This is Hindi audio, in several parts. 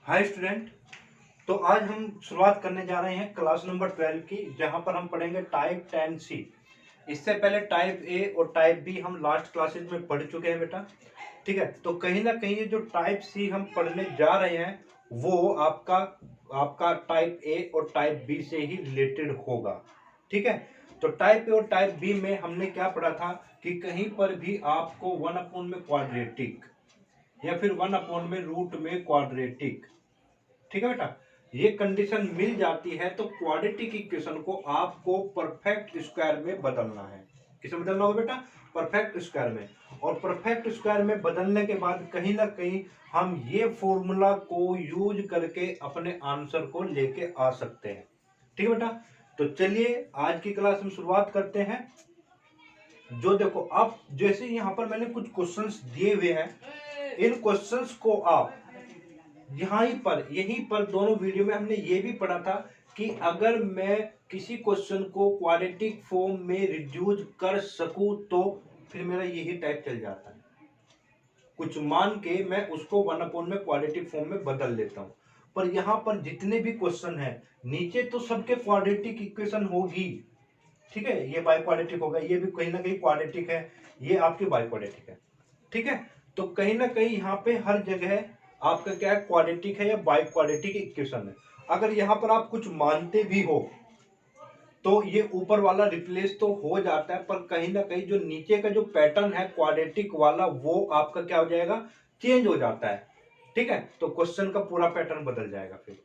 Hi student. तो आज हम शुरुआत करने जा रहे हैं क्लास नंबर 12 की, जहां पर हम पढ़ेंगे टाइप 10C। इससे पहले टाइप ए और टाइप बी हम लास्ट क्लासेज में पढ़ चुके हैं बेटा। ठीक है, तो कहीं ना कहीं ये जो टाइप सी हम पढ़ने जा रहे हैं वो आपका आपका टाइप ए और टाइप बी से ही रिलेटेड होगा। ठीक है, तो टाइप ए और टाइप बी में हमने क्या पढ़ा था कि कहीं पर भी आपको 1/, में क्वाड्रेटिक या फिर 1/, में रूट में क्वाड्रेटिक, ठीक है बेटा, ये कंडीशन मिल जाती है तो क्वाड्रेटिक इक्वेशन को आपको परफेक्ट स्क्वायर में बदलना है। किसे बदलना होगा बेटा? परफेक्ट स्क्वायर में। और परफेक्ट स्क्वायर में बदलने के बाद कहीं ना कहीं हम ये फॉर्मूला को यूज करके अपने आंसर को लेके आ सकते हैं। ठीक है बेटा, तो चलिए आज की क्लास में शुरुआत करते हैं। जो देखो, आप जैसे यहां पर मैंने कुछ क्वेश्चंस दिए हुए हैं, इन क्वेश्चंस को आप यहीं पर दोनों वीडियो में हमने ये भी पढ़ा था कि अगर मैं किसी क्वेश्चन को क्वाड्रेटिक फॉर्म में रिड्यूस कर सकूं तो फिर मेरा यही टाइप चल जाता है। कुछ मान के मैं उसको 1/, में क्वाड्रेटिक फॉर्म में बदल देता हूं। पर यहां पर जितने भी क्वेश्चन हैं नीचे तो सबके क्वाड्रेटिक इक्वेशन होगी। ठीक है, ये बाई क्वाड्रेटिक होगा, ये भी कहीं ना कहीं क्वाड्रेटिक है, ये आपकी बाई क्वाड्रेटिक है। ठीक है, तो कहीं ना कहीं यहाँ पे हर जगह आपका क्या है, क्वाड्रेटिक है या बाई क्वाड्रेटिक इक्वेशन है। अगर यहाँ पर आप कुछ मानते भी हो तो ये ऊपर वाला रिप्लेस तो हो जाता है, पर कहीं ना कहीं जो नीचे का जो पैटर्न है क्वाड्रेटिक वाला वो आपका क्या हो जाएगा, चेंज हो जाता है। ठीक है, तो क्वेश्चन का पूरा पैटर्न बदल जाएगा। फिर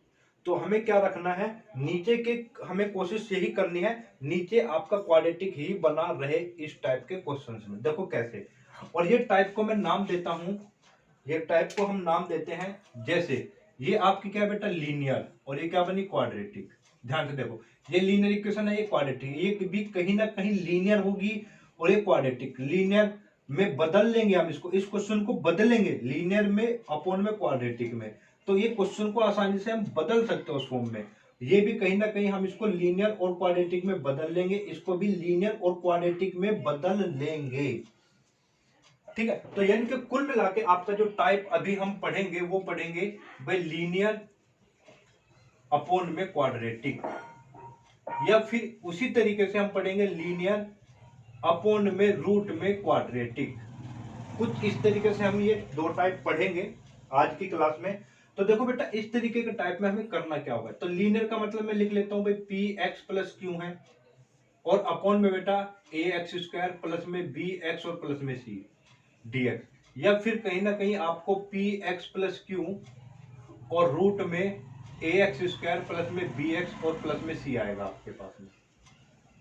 तो हमें क्या रखना है, नीचे के हमें कोशिश यही करनी है नीचे आपका क्वाड्रेटिक ही बना रहे इस टाइप के क्वेश्चंस में। देखो कैसे, और ये टाइप को मैं नाम देता हूं, ये टाइप को हम नाम देते हैं, जैसे ये आपकी क्या है बेटा, लीनियर, और ये क्या बनी, क्वाड्रेटिक। ध्यान से देखो, ये लीनियर इक्वेशन है, ये क्वाड्रेटिक, ये भी कहीं ना कहीं लीनियर होगी और ये क्वाड्रेटिक। लीनियर में बदल लेंगे हम इसको, इस क्वेश्चन को बदलेंगे लीनियर में अपॉन में क्वाड्रेटिक में, तो ये क्वेश्चन को आसानी से हम बदल सकते हैं उस फॉर्म में। ये भी कहीं ना कहीं हम इसको लीनियर और क्वाड्रेटिक में बदल लेंगे, इसको भी लीनियर और क्वाड्रेटिक में बदल लेंगे। ठीक है, तो यानी कि कुल मिला के आपका जो टाइप अभी हम पढ़ेंगे वो पढ़ेंगे भाई लीनियर अपॉन में क्वाड्रेटिक, या फिर उसी तरीके से हम पढ़ेंगे लीनियर अपॉन में रूट में क्वाड्रेटिक। कुछ इस तरीके से हम ये दो टाइप पढ़ेंगे आज की क्लास में। तो देखो बेटा, इस तरीके के टाइप में हमें करना क्या होगा, तो लीनियर का मतलब मैं लिख लेता हूं भाई पी एक्स प्लस क्यू है, और अपॉन में बेटा ए एक्स स्क्वायर प्लस में बी एक्स और प्लस में सी dx, या फिर कहीं ना कहीं आपको पी एक्स प्लस क्यू और रूट में ए एक्स स्क्वायर प्लस में बी एक्स और प्लस में सी आएगा आपके पास में।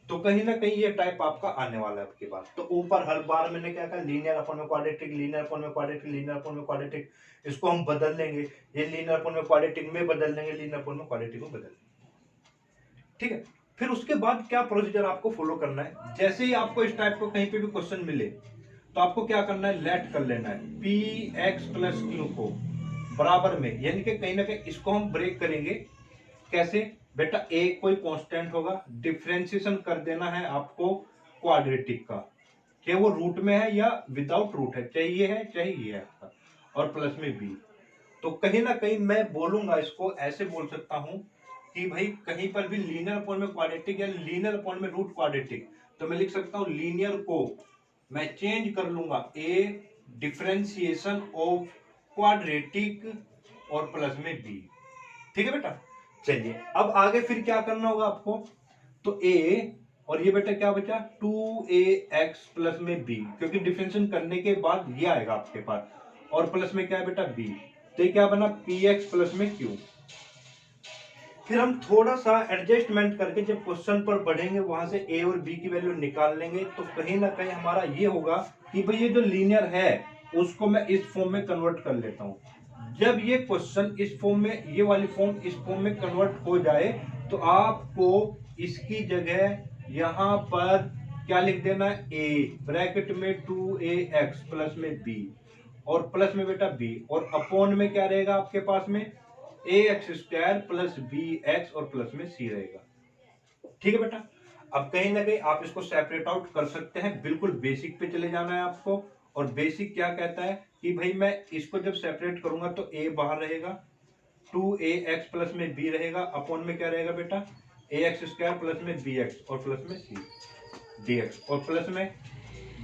तो कहीं ना कहीं ये टाइप आपका आने वाला है आपके पास। तो ऊपर हर बार मैंने क्या कहा, लीनियर अपॉन में क्वाड्रेटिक, लीनियर अपॉन में क्वाड्रेटिक, लीनियर अपॉन में क्वाड्रेटिक, इसको हम बदल लेंगे, ये लीनियर अपॉन में क्वाड्रेटिक में बदल लेंगे, लीनियर अपॉन में क्वाड्रेटिक में बदल लेंगे। ठीक है, फिर उसके बाद क्या प्रोसीजर आपको फॉलो करना है, जैसे ही आपको इस टाइप को कहीं पे भी क्वेश्चन मिले तो आपको क्या करना है, लेट कर लेना है पी एक्स प्लस क्यू को बराबर में, यानी कि कहीं ना कहीं इसको हम ब्रेक करेंगे। कैसे बेटा, ए कोई कांस्टेंट होगा, डिफरेंशिएशन कर देना है आपको क्वाड्रेटिक का, चाहे वो रूट में है या विदाउट रूट है, चाहे ये है चाहे ये है आपका, और प्लस में बी। तो कहीं ना कहीं मैं बोलूंगा, इसको ऐसे बोल सकता हूं कि भाई कहीं पर भी लीनियर अपॉन में क्वाड्रेटिक या लीनियर अपॉन में रूट क्वाड्रेटिक, तो मैं लिख सकता हूं लीनियर को मैं चेंज कर लूंगा ए डिफरेंशिएशन ऑफ क्वाड्रेटिक और प्लस में बी। ठीक है बेटा, चलिए अब आगे फिर क्या करना होगा आपको, तो ए और ये बेटा क्या बचा 2ax प्लस में बी, क्योंकि डिफरेंशिएशन करने के बाद ये आएगा आपके पास, और प्लस में क्या है बेटा बी, तो ये क्या बना px प्लस में q। फिर हम थोड़ा सा एडजस्टमेंट करके जब क्वेश्चन पर बढ़ेंगे वहां से a और b की वैल्यू निकाल लेंगे, तो कहीं ना कहीं हमारा ये होगा कि भाई ये जो लीनियर है उसको मैं इस फॉर्म में कन्वर्ट कर लेता हूं। जब ये क्वेश्चन इस फॉर्म में, ये वाली फॉर्म इस फॉर्म में कन्वर्ट हो जाए तो आपको इसकी जगह यहां पर क्या लिख देना है, a ब्रैकेट में 2ax प्लस में b, और प्लस में बेटा b, और अपॉन में क्या रहेगा आपके पास में a x square plus b x और प्लस में सी रहेगा। ठीक है बेटा, अब कहीं ना कहीं आप इसको सेपरेट आउट कर सकते हैं, बिल्कुल बेसिक पे चले जाना है आपको। और बेसिक क्या कहता है कि भाई मैं इसको जब सेपरेट करूंगा तो ए बाहर रहेगा 2ax प्लस में b रहेगा, अपॉन में क्या रहेगा बेटा ax स्क्वायर प्लस में bx और प्लस में c dx, और प्लस में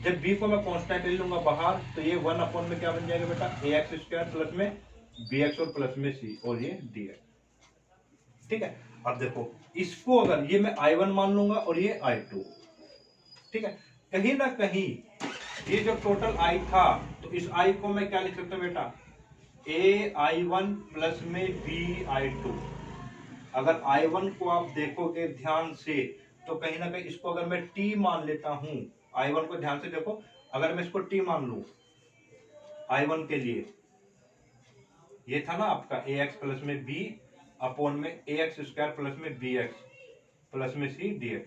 जब b को मैं कांस्टेंट ले लूंगा बाहर तो ये 1 अपॉन में क्या बन जाएगा बेटा ax स्क्वायर प्लस में bx और प्लस में c और ये dx। ठीक है, अब देखो इसको अगर ये मैं I1 मान लूंगा और ये I2, ठीक है, कहीं ना कहीं ये जो टोटल I था तो इस I को मैं क्या लिख सकता हूं बेटा ai1 प्लस में bi2। अगर I1 को आप देखोगे ध्यान से तो कहीं ना कहीं इसको अगर मैं t मान लेता हूं, I1 को ध्यान से देखो, अगर मैं इसको t मान लूं I1 के लिए, ये था ना आपका ax प्लस में b अपॉन में ax स्क्वायर प्लस में bx प्लस में c dx।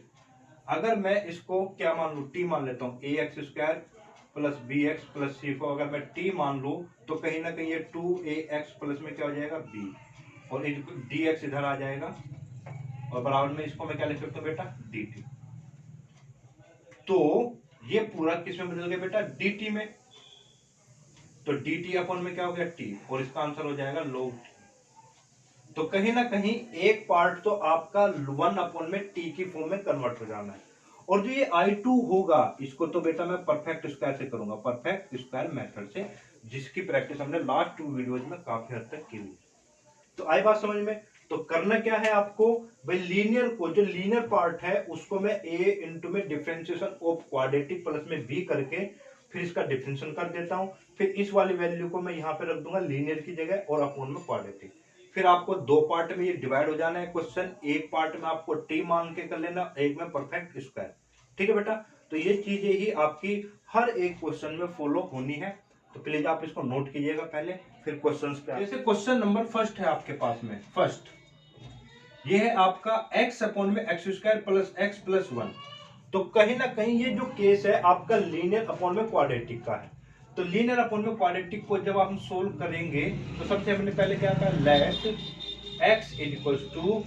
अगर मैं इसको क्या मान लूं t मान लेता हूं ax square plus bx plus c को अगर मैं t मान लूं तो कहीं ना कहीं ये 2ax प्लस में क्या हो जाएगा b और dx इधर आ जाएगा और बराबर में इसको मैं क्या लिख सकता हूं बेटा dt। तो ये पूरा किस में बदल गया बेटा dt में, तो dt अपॉन में क्या हो गया t और इसका आंसर हो जाएगा log t। तो कहीं ना कहीं एक पार्ट तो आपका 1 अपॉन में t की फॉर्म में कन्वर्ट हो जाना है, और जो ये I2 होगा इसको तो बेटा मैं परफेक्ट स्क्वायर से करूंगा, परफेक्ट स्क्वायर मेथड से, जिसकी प्रैक्टिस हमने लास्ट 2 वीडियोज में काफी हद तक की हुई। तो आई बात समझ में? तो करना क्या है आपको भाई, लीनियर को जो लीनियर पार्ट है उसको मैं a इंटू में डिफरेंशिएशन ऑफ क्वाड्रेटिक प्लस में b करके फिर इसका डिफरेंशिएशन कर देता हूं, फिर इस वाली वैल्यू को मैं यहां पे रख दूंगा लीनियर की जगह और अपॉन में क्वाड्रेटिक। फिर आपको दो पार्ट में ये डिवाइड हो जाना है क्वेश्चन, एक पार्ट में आपको t मान के कर लेना, एक में परफेक्ट स्क्वायर। ठीक है बेटा, तो ये चीजें ही आपकी हर एक क्वेश्चन में फॉलो होनी है, तो प्लीज आप इसको नोट कीजिएगा पहले, फिर क्वेश्चंस पे। जैसे क्वेश्चन नंबर फर्स्ट है आपके पास में, फर्स्ट ये है आपका x अपॉन में x square plus x plus 1। तो कहीं ना कहीं ये जो केस है आपका लीनियर अपॉन में क्वाड्रेटिक का है। तो लीनियर अपॉन में क्वाड्रेटिक को जब हम सोल्व करेंगे तो सबसे हमने पहले क्या था, let x equals to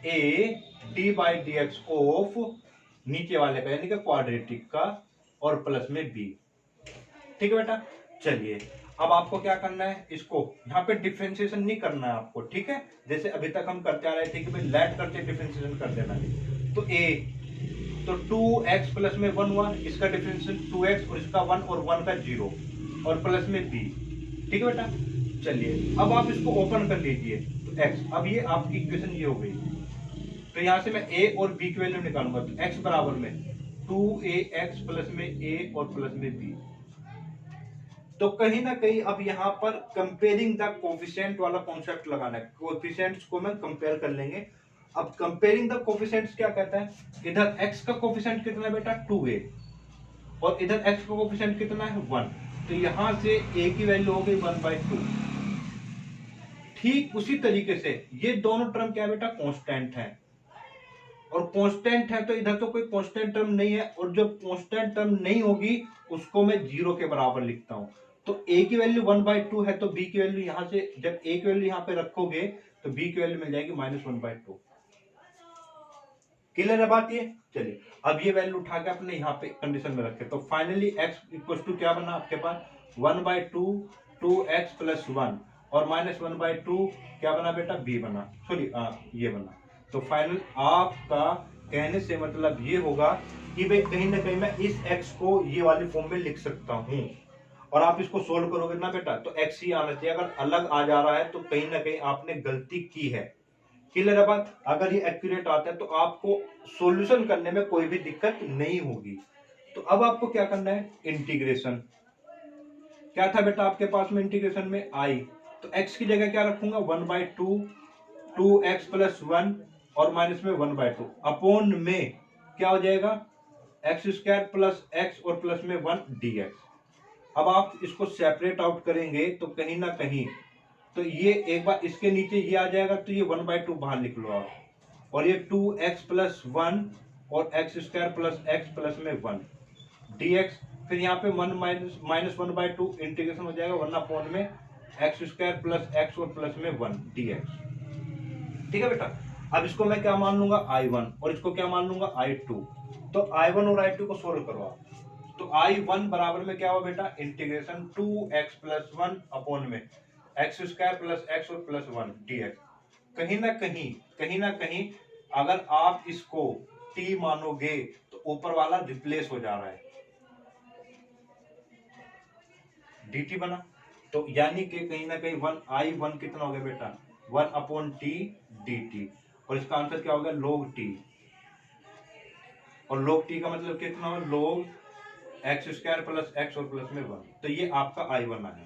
a D by D X of नीचे वाले का यानी कि क्वाड्रेटिक का और प्लस में b। ठीक है बेटा, चलिए अब आपको क्या करना है, इसको यहाँ पे डिफरेंशिएशन नहीं करना है आपको, ठीक है, जैसे अभी तक हम करते आ रहे थे कि भाई लेट करके डिफरेंशिएशन कर देना है। तो a तो 2x प्लस में 1 हुआ, इसका डिफरेंशिएशन 2x और इसका 1 और 1 का 0 और प्लस में b। ठीक है बेटा, चलिए अब आप इसको ओपन कर लीजिए तो x, अब ये आपकी इक्वेशन ये हो गई। तो यहां से मैं a और b की वैल्यू निकालूंगा, तो x बराबर में 2ax प्लस में a और प्लस में b। तो कहीं ना कहीं अब यहाँ पर कंपेयरिंग द कोफिशिएंट वाला कॉन्सेप्ट लगाना है, कोफिशिएंट्स को मैं कंपेयर कर लेंगे। अब कंपेयरिंग द कोफिशिएंट्स क्या कहता है, इधर x का कोफिशिएंट कितना है बेटा 2a और इधर x का कोफिशिएंट कितना है 1, तो यहां से a की वैल्यू हो गई 1/2। ठीक उसी तरीके से ये दोनों टर्म क्या है बेटा कांस्टेंट है, और कांस्टेंट है तो इधर तो कोई कांस्टेंट टर्म नहीं है, और जब कांस्टेंट टर्म नहीं होगी उसको मैं 0 के बराबर लिखता हूं। तो a की वैल्यू 1/2 है तो b की वैल्यू यहां से, जब a की वैल्यू यहां पे रखोगे तो b की वैल्यू मिल जाएगी -1/2। क्लियर है बात ये? चलिए अब ये वैल्यू उठा के अपने यहाँ पे कंडीशन में रखे, तो फाइनली x इक्वल टू क्या बना आपके पास 1/2 2x प्लस 1 और -1/2 क्या बना बेटा b बना, सॉरी ये बना। तो फाइनल आपका कहने से मतलब ये होगा कि भाई कहीं ना कहीं मैं इस x को ये वाली फॉर्म में लिख सकता हूं, और आप इसको सोल्व करोगे ना बेटा तो x ही आना चाहिए, अगर अलग आ जा रहा है तो कहीं ना कहीं आपने गलती की है। क्लियर है बात? अगर ये एक्यूरेट आता है तो आपको सॉल्यूशन करने में कोई भी दिक्कत नहीं होगी। तो अब आपको क्या करना है, इंटीग्रेशन। क्या था बेटा आपके पास में इंटीग्रेशन में i, तो x की जगह क्या रखूंगा 1/2 2x प्लस 1 और माइनस में 1/2 अपॉन में क्या हो जाएगा एक्स स्क्वायर प्लस एक्स और प्लस में 1 dx। अब आप इसको सेपरेट आउट करेंगे तो कहीं ना कहीं तो ये एक बार इसके नीचे ये आ जाएगा, तो ये 1/2 बाहर लिख लो आप, और ये 2x प्लस 1 और x square plus x plus में 1 dx। फिर यहाँ पे 1 -1/2 इंटीग्रेशन हो जाएगा 1/, में एक्स स्क्वायर प्लस एक्स और प्लस में 1 dx। ठीक है बेटा, अब इसको मैं क्या मान लूंगा I1 और इसको क्या मान लूंगा I2। तो I1 और I2 को सोल्व करो आप, तो I1 बराबर में क्या हुआ बेटा इंटीग्रेशन 2x प्लस 1 अपॉन में एक्स स्क्वायर प्लस एक्स और प्लस 1 dx। कहीं ना कहीं अगर आप इसको t मानोगे तो ऊपर वाला रिप्लेस हो जा रहा है, dt बना। तो यानी कि कहीं ना कहीं 1 कितना हो गया बेटा, 1/t dt। और इसका आंसर क्या होगा, log t। और log t का मतलब कितना हो, log x square plus x और प्लस में 1। तो ये आपका I1 आया,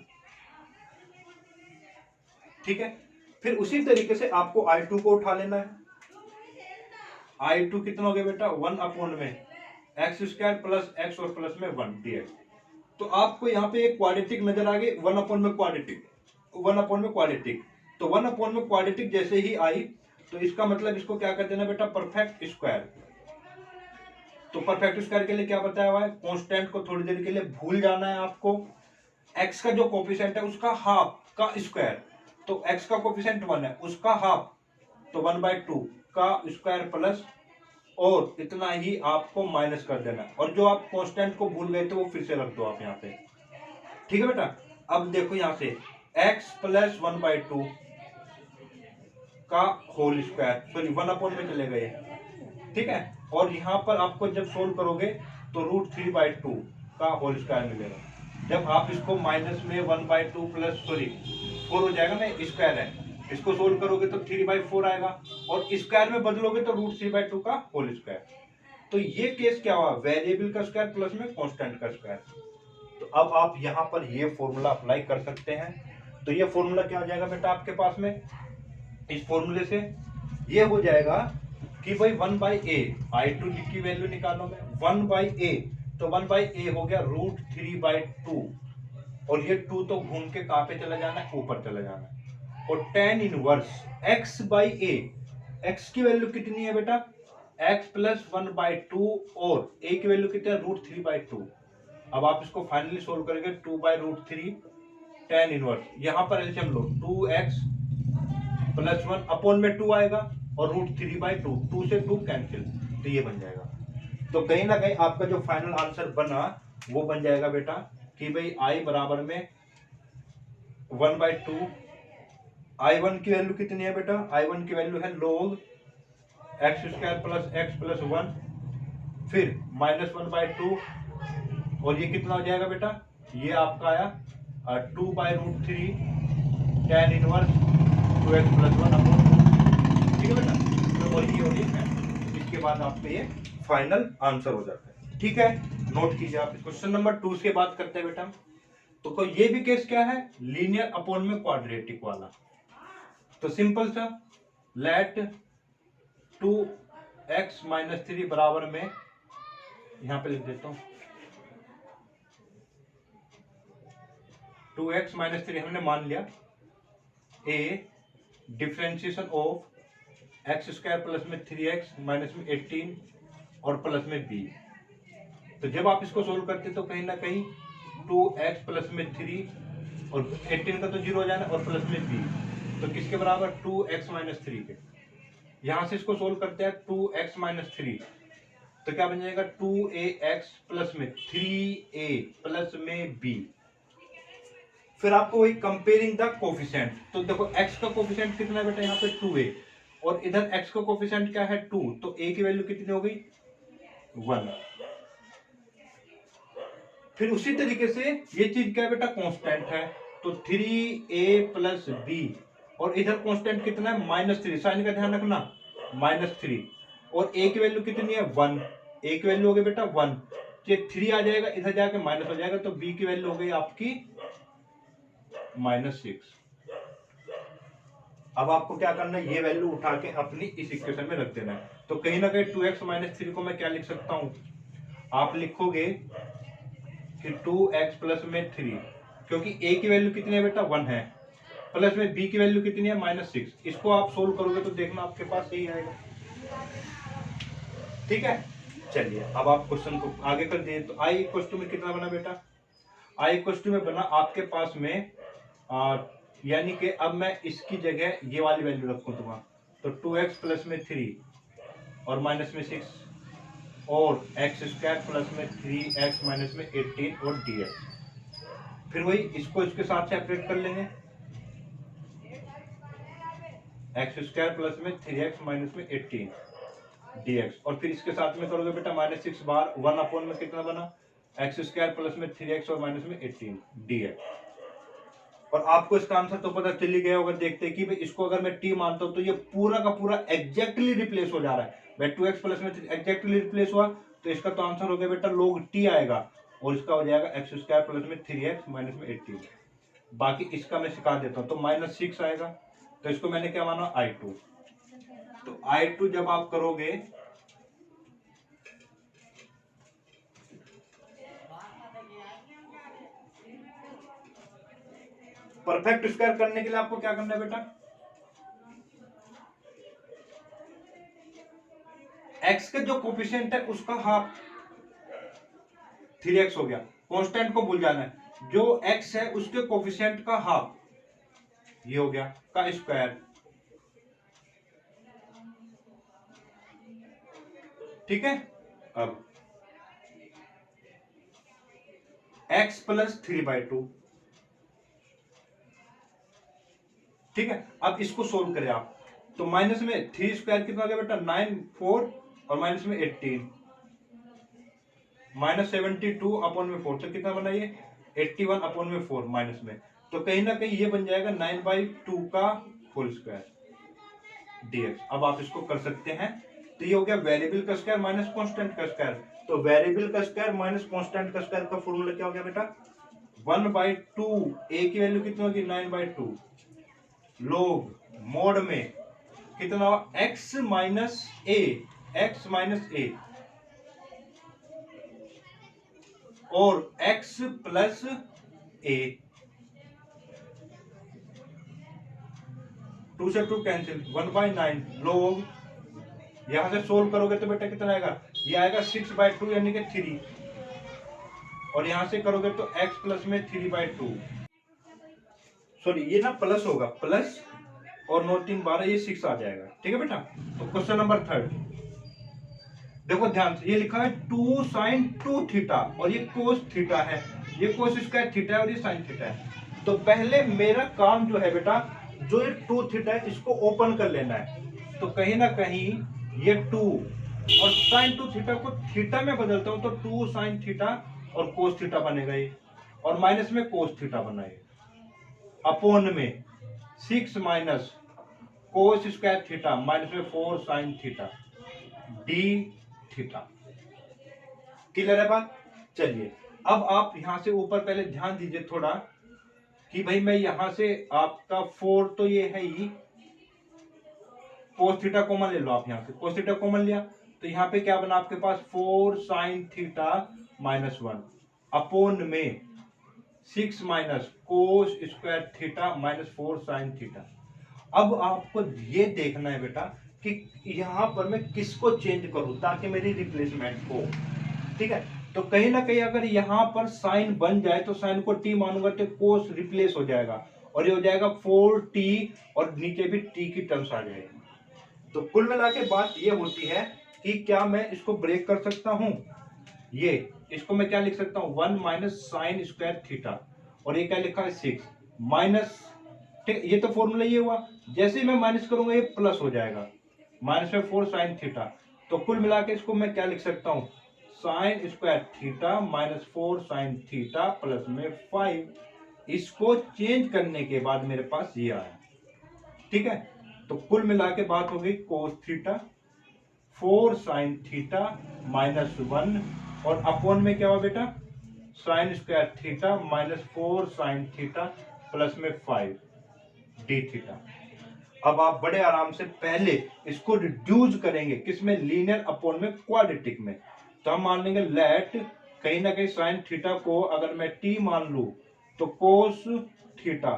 ठीक है। फिर उसी तरीके से आपको I2 को उठा लेना है। I2 कितना हो गया बेटा, 1 में एक्स स्क्वायर प्लस एक्स और प्लस में 1 dx। तो आपको यहाँ पे एक क्वाड्रेटिक नजर आ गई, 1 में क्वाड्रेटिक, 1 में क्वाड्रेटिक। तो 1 में क्वाड्रेटिक जैसे ही आई तो इसका मतलब इसको क्या कर देना बेटा, परफेक्ट स्क्वायर। तो परफेक्ट स्क्वायर के लिए क्या बताया हुआ है, कांस्टेंट को थोड़ी देर के लिए भूल जाना है आपको। एक्स का जो कोफिशिएंट है उसका हाफ का स्क्वायर, तो एक्स का कोफिशिएंट 1 है, उसका हाफ तो 1/2 का स्क्वायर प्लस, और इतना ही आपको माइनस कर देना। और जो आप कांस्टेंट को भूल गए थे वो फिर से रख दो आप यहाँ पे, ठीक है बेटा। अब देखो यहाँ से x प्लस 1/2 का होल स्क्वायर, सॉरी 1 में चले गए, ठीक है। और यहाँ पर आपको जब सोल्व करोगे तो √3/2 का होल स्क्वायर मिलेगा। जब आप इसको माइनस में 1/2 प्लस सॉरी 4 हो जाएगा ना, स्क्वायर है, इसको सोल्व करोगे तो 3/4 आएगा, और स्क्वायर में बदलोगे तो √3/2 का होल स्क्वायर। तो ये केस क्या हुआ, वेरिएबल का स्क्वायर प्लस में कांस्टेंट का स्क्वायर। तो अब आप यहाँ पर ये फॉर्मूला अप्लाई कर सकते हैं। तो ये फॉर्मूला क्या हो जाएगा बेटा आपके पास में, इस फॉर्मूले से ये हो जाएगा कि भाई 1/a, I2 की वैल्यू निकालो मैं, 1/a, तो 1/a हो गया √3/2, और ये 2 तो घूम के कहां पे चला जाना है, ऊपर चला जाना है। और tan इनवर्स x/a, x की वैल्यू कितनी है बेटा, x प्लस 1/2, और a की वैल्यू कितनी है, √3/2। अब आप इसको फाइनली सोल्व करेंगे 2/√3 tan इनवर्स, यहां पर एलसीएम लो, 2x प्लस 1 अपॉन में 2 आएगा, और √3/2, 2 से 2 कैंसिल, तो ये बन जाएगा। तो कहीं ना कहीं आपका जो फाइनल आंसर बना वो बन जाएगा बेटा कि भाई I बराबर में 1/2, I1 की वैल्यू कितनी है बेटा, I1 की वैल्यू है log x square plus x plus 1, फिर माइनस 1/2, और ये कितना हो जाएगा बेटा, ये आपका आया 2/√3 tan inverse 2x plus 1 upon 2, ठीक है बेटा। तो और ये है, इसके बाद आपका ये फाइनल आंसर हो जाता है, ठीक है। नोट कीजिए आप। क्वेश्चन नंबर 2 से बात करते हैं बेटा। तो ये भी केस क्या है, लीनियर अपॉन में क्वाड्रेटिक वाला। तो सिंपल सा, लेट 2x - 3 बराबर में, यहां पे लिख देता हूं 2x - 3 हमने मान लिया, a differentiation of x square plus में 3x माइनस में 18 और प्लस में b। तो जब आप इसको सोल्व करते तो कहीं ना कहीं 2x प्लस में 3 और 18 का तो 0 हो जाना, और प्लस में b, तो किसके बराबर, 2x - 3 के। यहां से इसको सोल्व करते हैं 2x - 3, तो क्या बन जाएगा, 2ax प्लस में 3a प्लस में b। फिर आपको वही कंपेयरिंग द कोफिशिएंट, तो देखो x का कोफिशिएंट कितना है बेटा, यहाँ पे 2a, और इधर x का कोफिशिएंट क्या है 2, तो a की वैल्यू कितनी हो गई 1। फिर उसी तरीके से ये चीज क्या है बेटा, कांस्टेंट है, तो 3a प्लस b, और इधर कांस्टेंट कितना है -3, साइन का ध्यान रखना, -3, और a की वैल्यू कितनी है 1, a की वैल्यू हो गई बेटा 1, ये 3 आ जाएगा, इधर जाके माइनस हो जाएगा, तो b की वैल्यू हो गई आपकी -6। अब आपको क्या करना है, ये वैल्यू उठा के अपनी इस इक्वेशन में रख देना है। तो कहीं ना कहीं 2x - 3 को मैं क्या लिख सकता हूं, आप लिखोगे कि 2x प्लस में 3, क्योंकि a की वैल्यू कितनी है बेटा 1 है, प्लस में b की वैल्यू कितनी है -6। इसको आप सोल्व करोगे तो देखना आपके पास सही आएगा, ठीक है। चलिए अब आप क्वेश्चन को आगे कर दिए। तो i इक्वल में कितना बना बेटा, i इक्वल में बना आपके पास में यानी कि अब मैं इसकी जगह ये वाली वैल्यू रखूंगा, तो 2x प्लस में 3 और माइनस में 6, और एक्स स्क्वायर प्लस में 3x माइनस में 18 और dx। फिर वही इसको इसके साथ सेपरेट कर लेंगे, एक्स स्क्वायर प्लस में 3x माइनस में 18 dx, और फिर इसके साथ में करोगे बेटा -6 बार 1 अपॉन में कितना बना एक्स स्क्वायर प्लस में 3x और माइनस में 18 dx। और आपको इसका आंसर तो पता चल ही गया होगा, देखते हैं कि भाई इसको अगर मैं t मानता हूं तो ये पूरा का पूरा एग्जैक्टली रिप्लेस हो जा रहा है। भाई 2x प्लस में एग्जैक्टली रिप्लेस हुआ तो इसका तो आंसर हो गया बेटा log t आएगा, और इसका हो जाएगा एक्स स्क्वायर प्लस में 3x माइनस में 18। बाकी इसका मैं सिखा देता हूँ, तो -6 आएगा, तो इसको मैंने क्या माना I2। तो I2 जब आप करोगे परफेक्ट स्क्वायर करने के लिए आपको क्या करना है बेटा, x के जो कोफिशिएंट है उसका हाफ 3x हो गया, कांस्टेंट को भूल जाना है, जो x है उसके कोफिशिएंट का हाफ ये हो गया का स्क्वायर, ठीक है। अब x प्लस 3/2, ठीक है। अब इसको सोल्व करें आप, तो माइनस में 3 स्क्वायर कितना आ गया बेटा 9 4 और माइनस में 18 -72 अपॉन में 4, तो कितना बना ये 81 अपॉन में 4 माइनस में, तो कहीं ना कहीं ये बन जाएगा 9/2 का होल स्क्वायर dx। अब आप इसको कर सकते हैं, तो ये हो गया वेरिएबल का स्क्वायर माइनस कांस्टेंट का स्क्वायर, तो वेरिएबल का स्क्वायर माइनस कांस्टेंट का स्क्वायर का फॉर्मूला क्या हो गया बेटा 1/2, a की वैल्यू कितनी होगी 9/2, लोग मोड में कितना x माइनस a और x प्लस a, 2 से 2 कैंसिल 1/9, लोग यहां से सोल्व करोगे तो बेटा कितना आएगा, ये आएगा 6/2 यानी कि 3, और यहां से करोगे तो x प्लस में 3/2, सॉरी ये ना प्लस होगा, प्लस और 9 3 12 ये 6 आ जाएगा, ठीक है बेटा। तो क्वेश्चन नंबर 3 देखो ध्यान से, ये लिखा है 2 sin 2 थीटा और ये cos थीटा है, ये cos स्क्वायर थीटा है और ये sin थीटा है। तो पहले मेरा काम जो है बेटा, जो ये 2 थीटा है इसको ओपन कर लेना है, तो कहीं ना कहीं ये 2 और sin 2 थीटा को थीटा में बदलता हूं तो 2 sin थीटा और cos थीटा बनेगा ये, और माइनस में cos थीटा बना ये, अपॉन में 6 minus cos square theta minus में 4 sin theta d theta. Clear है बात। चलिए अब आप यहां से ऊपर पहले ध्यान दीजिए थोड़ा कि भाई मैं यहां से आपका 4 तो ये है ही, cos थीटा कॉमन ले लो, आप यहां से cos थीटा कॉमन लिया तो यहां पे क्या बना आपके पास 4 sin थीटा माइनस 1 अपॉन में 6 minus cos square theta minus 4 sin theta. अब आपको ये देखना है बेटा कि यहां पर मैं किसको चेंज करूं ताकि मेरी रिप्लेसमेंट हो, ठीक है। तो कहीं ना कहीं अगर यहां पर साइन बन जाए तो साइन को t मानूंगा तो कोस रिप्लेस हो जाएगा और ये हो जाएगा 4t और नीचे भी t की टर्म्स आ जाएगी। तो कुल मिला के बात ये होती है कि क्या मैं इसको ब्रेक कर सकता हूं, ये इसको मैं क्या लिख सकता हूं 1 माइनस साइन स्क्वायर थीटा, और ये क्या लिखा है 6 माइनस, ठीक, ये तो फॉर्मूला ये हुआ, जैसे ही मैं माइनस करूंगा ये प्लस हो जाएगा माइनस में 4 साइन थीटा। तो कुल मिला के इसको मैं क्या लिख सकता हूं sine square theta minus 4 sine theta plus में 5। इसको चेंज करने के बाद मेरे पास ये आया, ठीक है। तो कुल मिला के बात हो गई cos theta 4 sine theta minus 1 और अपॉन में क्या हुआ बेटा sine square theta minus 4 sine theta plus में 5 डी थीटा। अब आप बड़े आराम से पहले इसको रिड्यूस करेंगे किसमें लीनियर अपॉन में क्वाड्रेटिक में, तो हम मान लेंगे लेट कहीं ना कहीं साइन थीटा को अगर मैं टी मान लूं तो कोस थीटा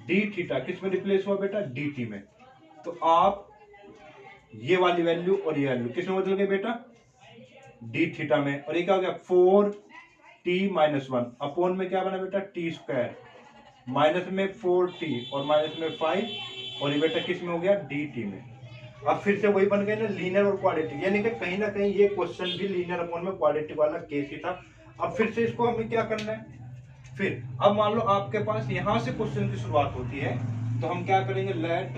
डी थीटा किस में रिप्लेस हुआ बेटा डी टी में, तो आप ये वाली वैल्यू और ये वैल्यू किस में बदल गए बेटा डी थीटा में, और ये क्या हो गया 4t माइनस 1 अपॉन में क्या बना बेटा टी स्क्वायर माइनस में 4t और माइनस में 5 और ये बेटा किस में हो गया dt में। अब फिर से वही बन गए ना लीनियर और क्वाड्रेटिक, यानी कि कहीं ना कहीं ये क्वेश्चन भी लीनियर अपॉन में क्वाड्रेटिक वाला केस ही था। अब फिर से इसको हमें क्या करना है, फिर अब मान लो आपके पास यहां से क्वेश्चन की शुरुआत होती है तो हम क्या करेंगे लेट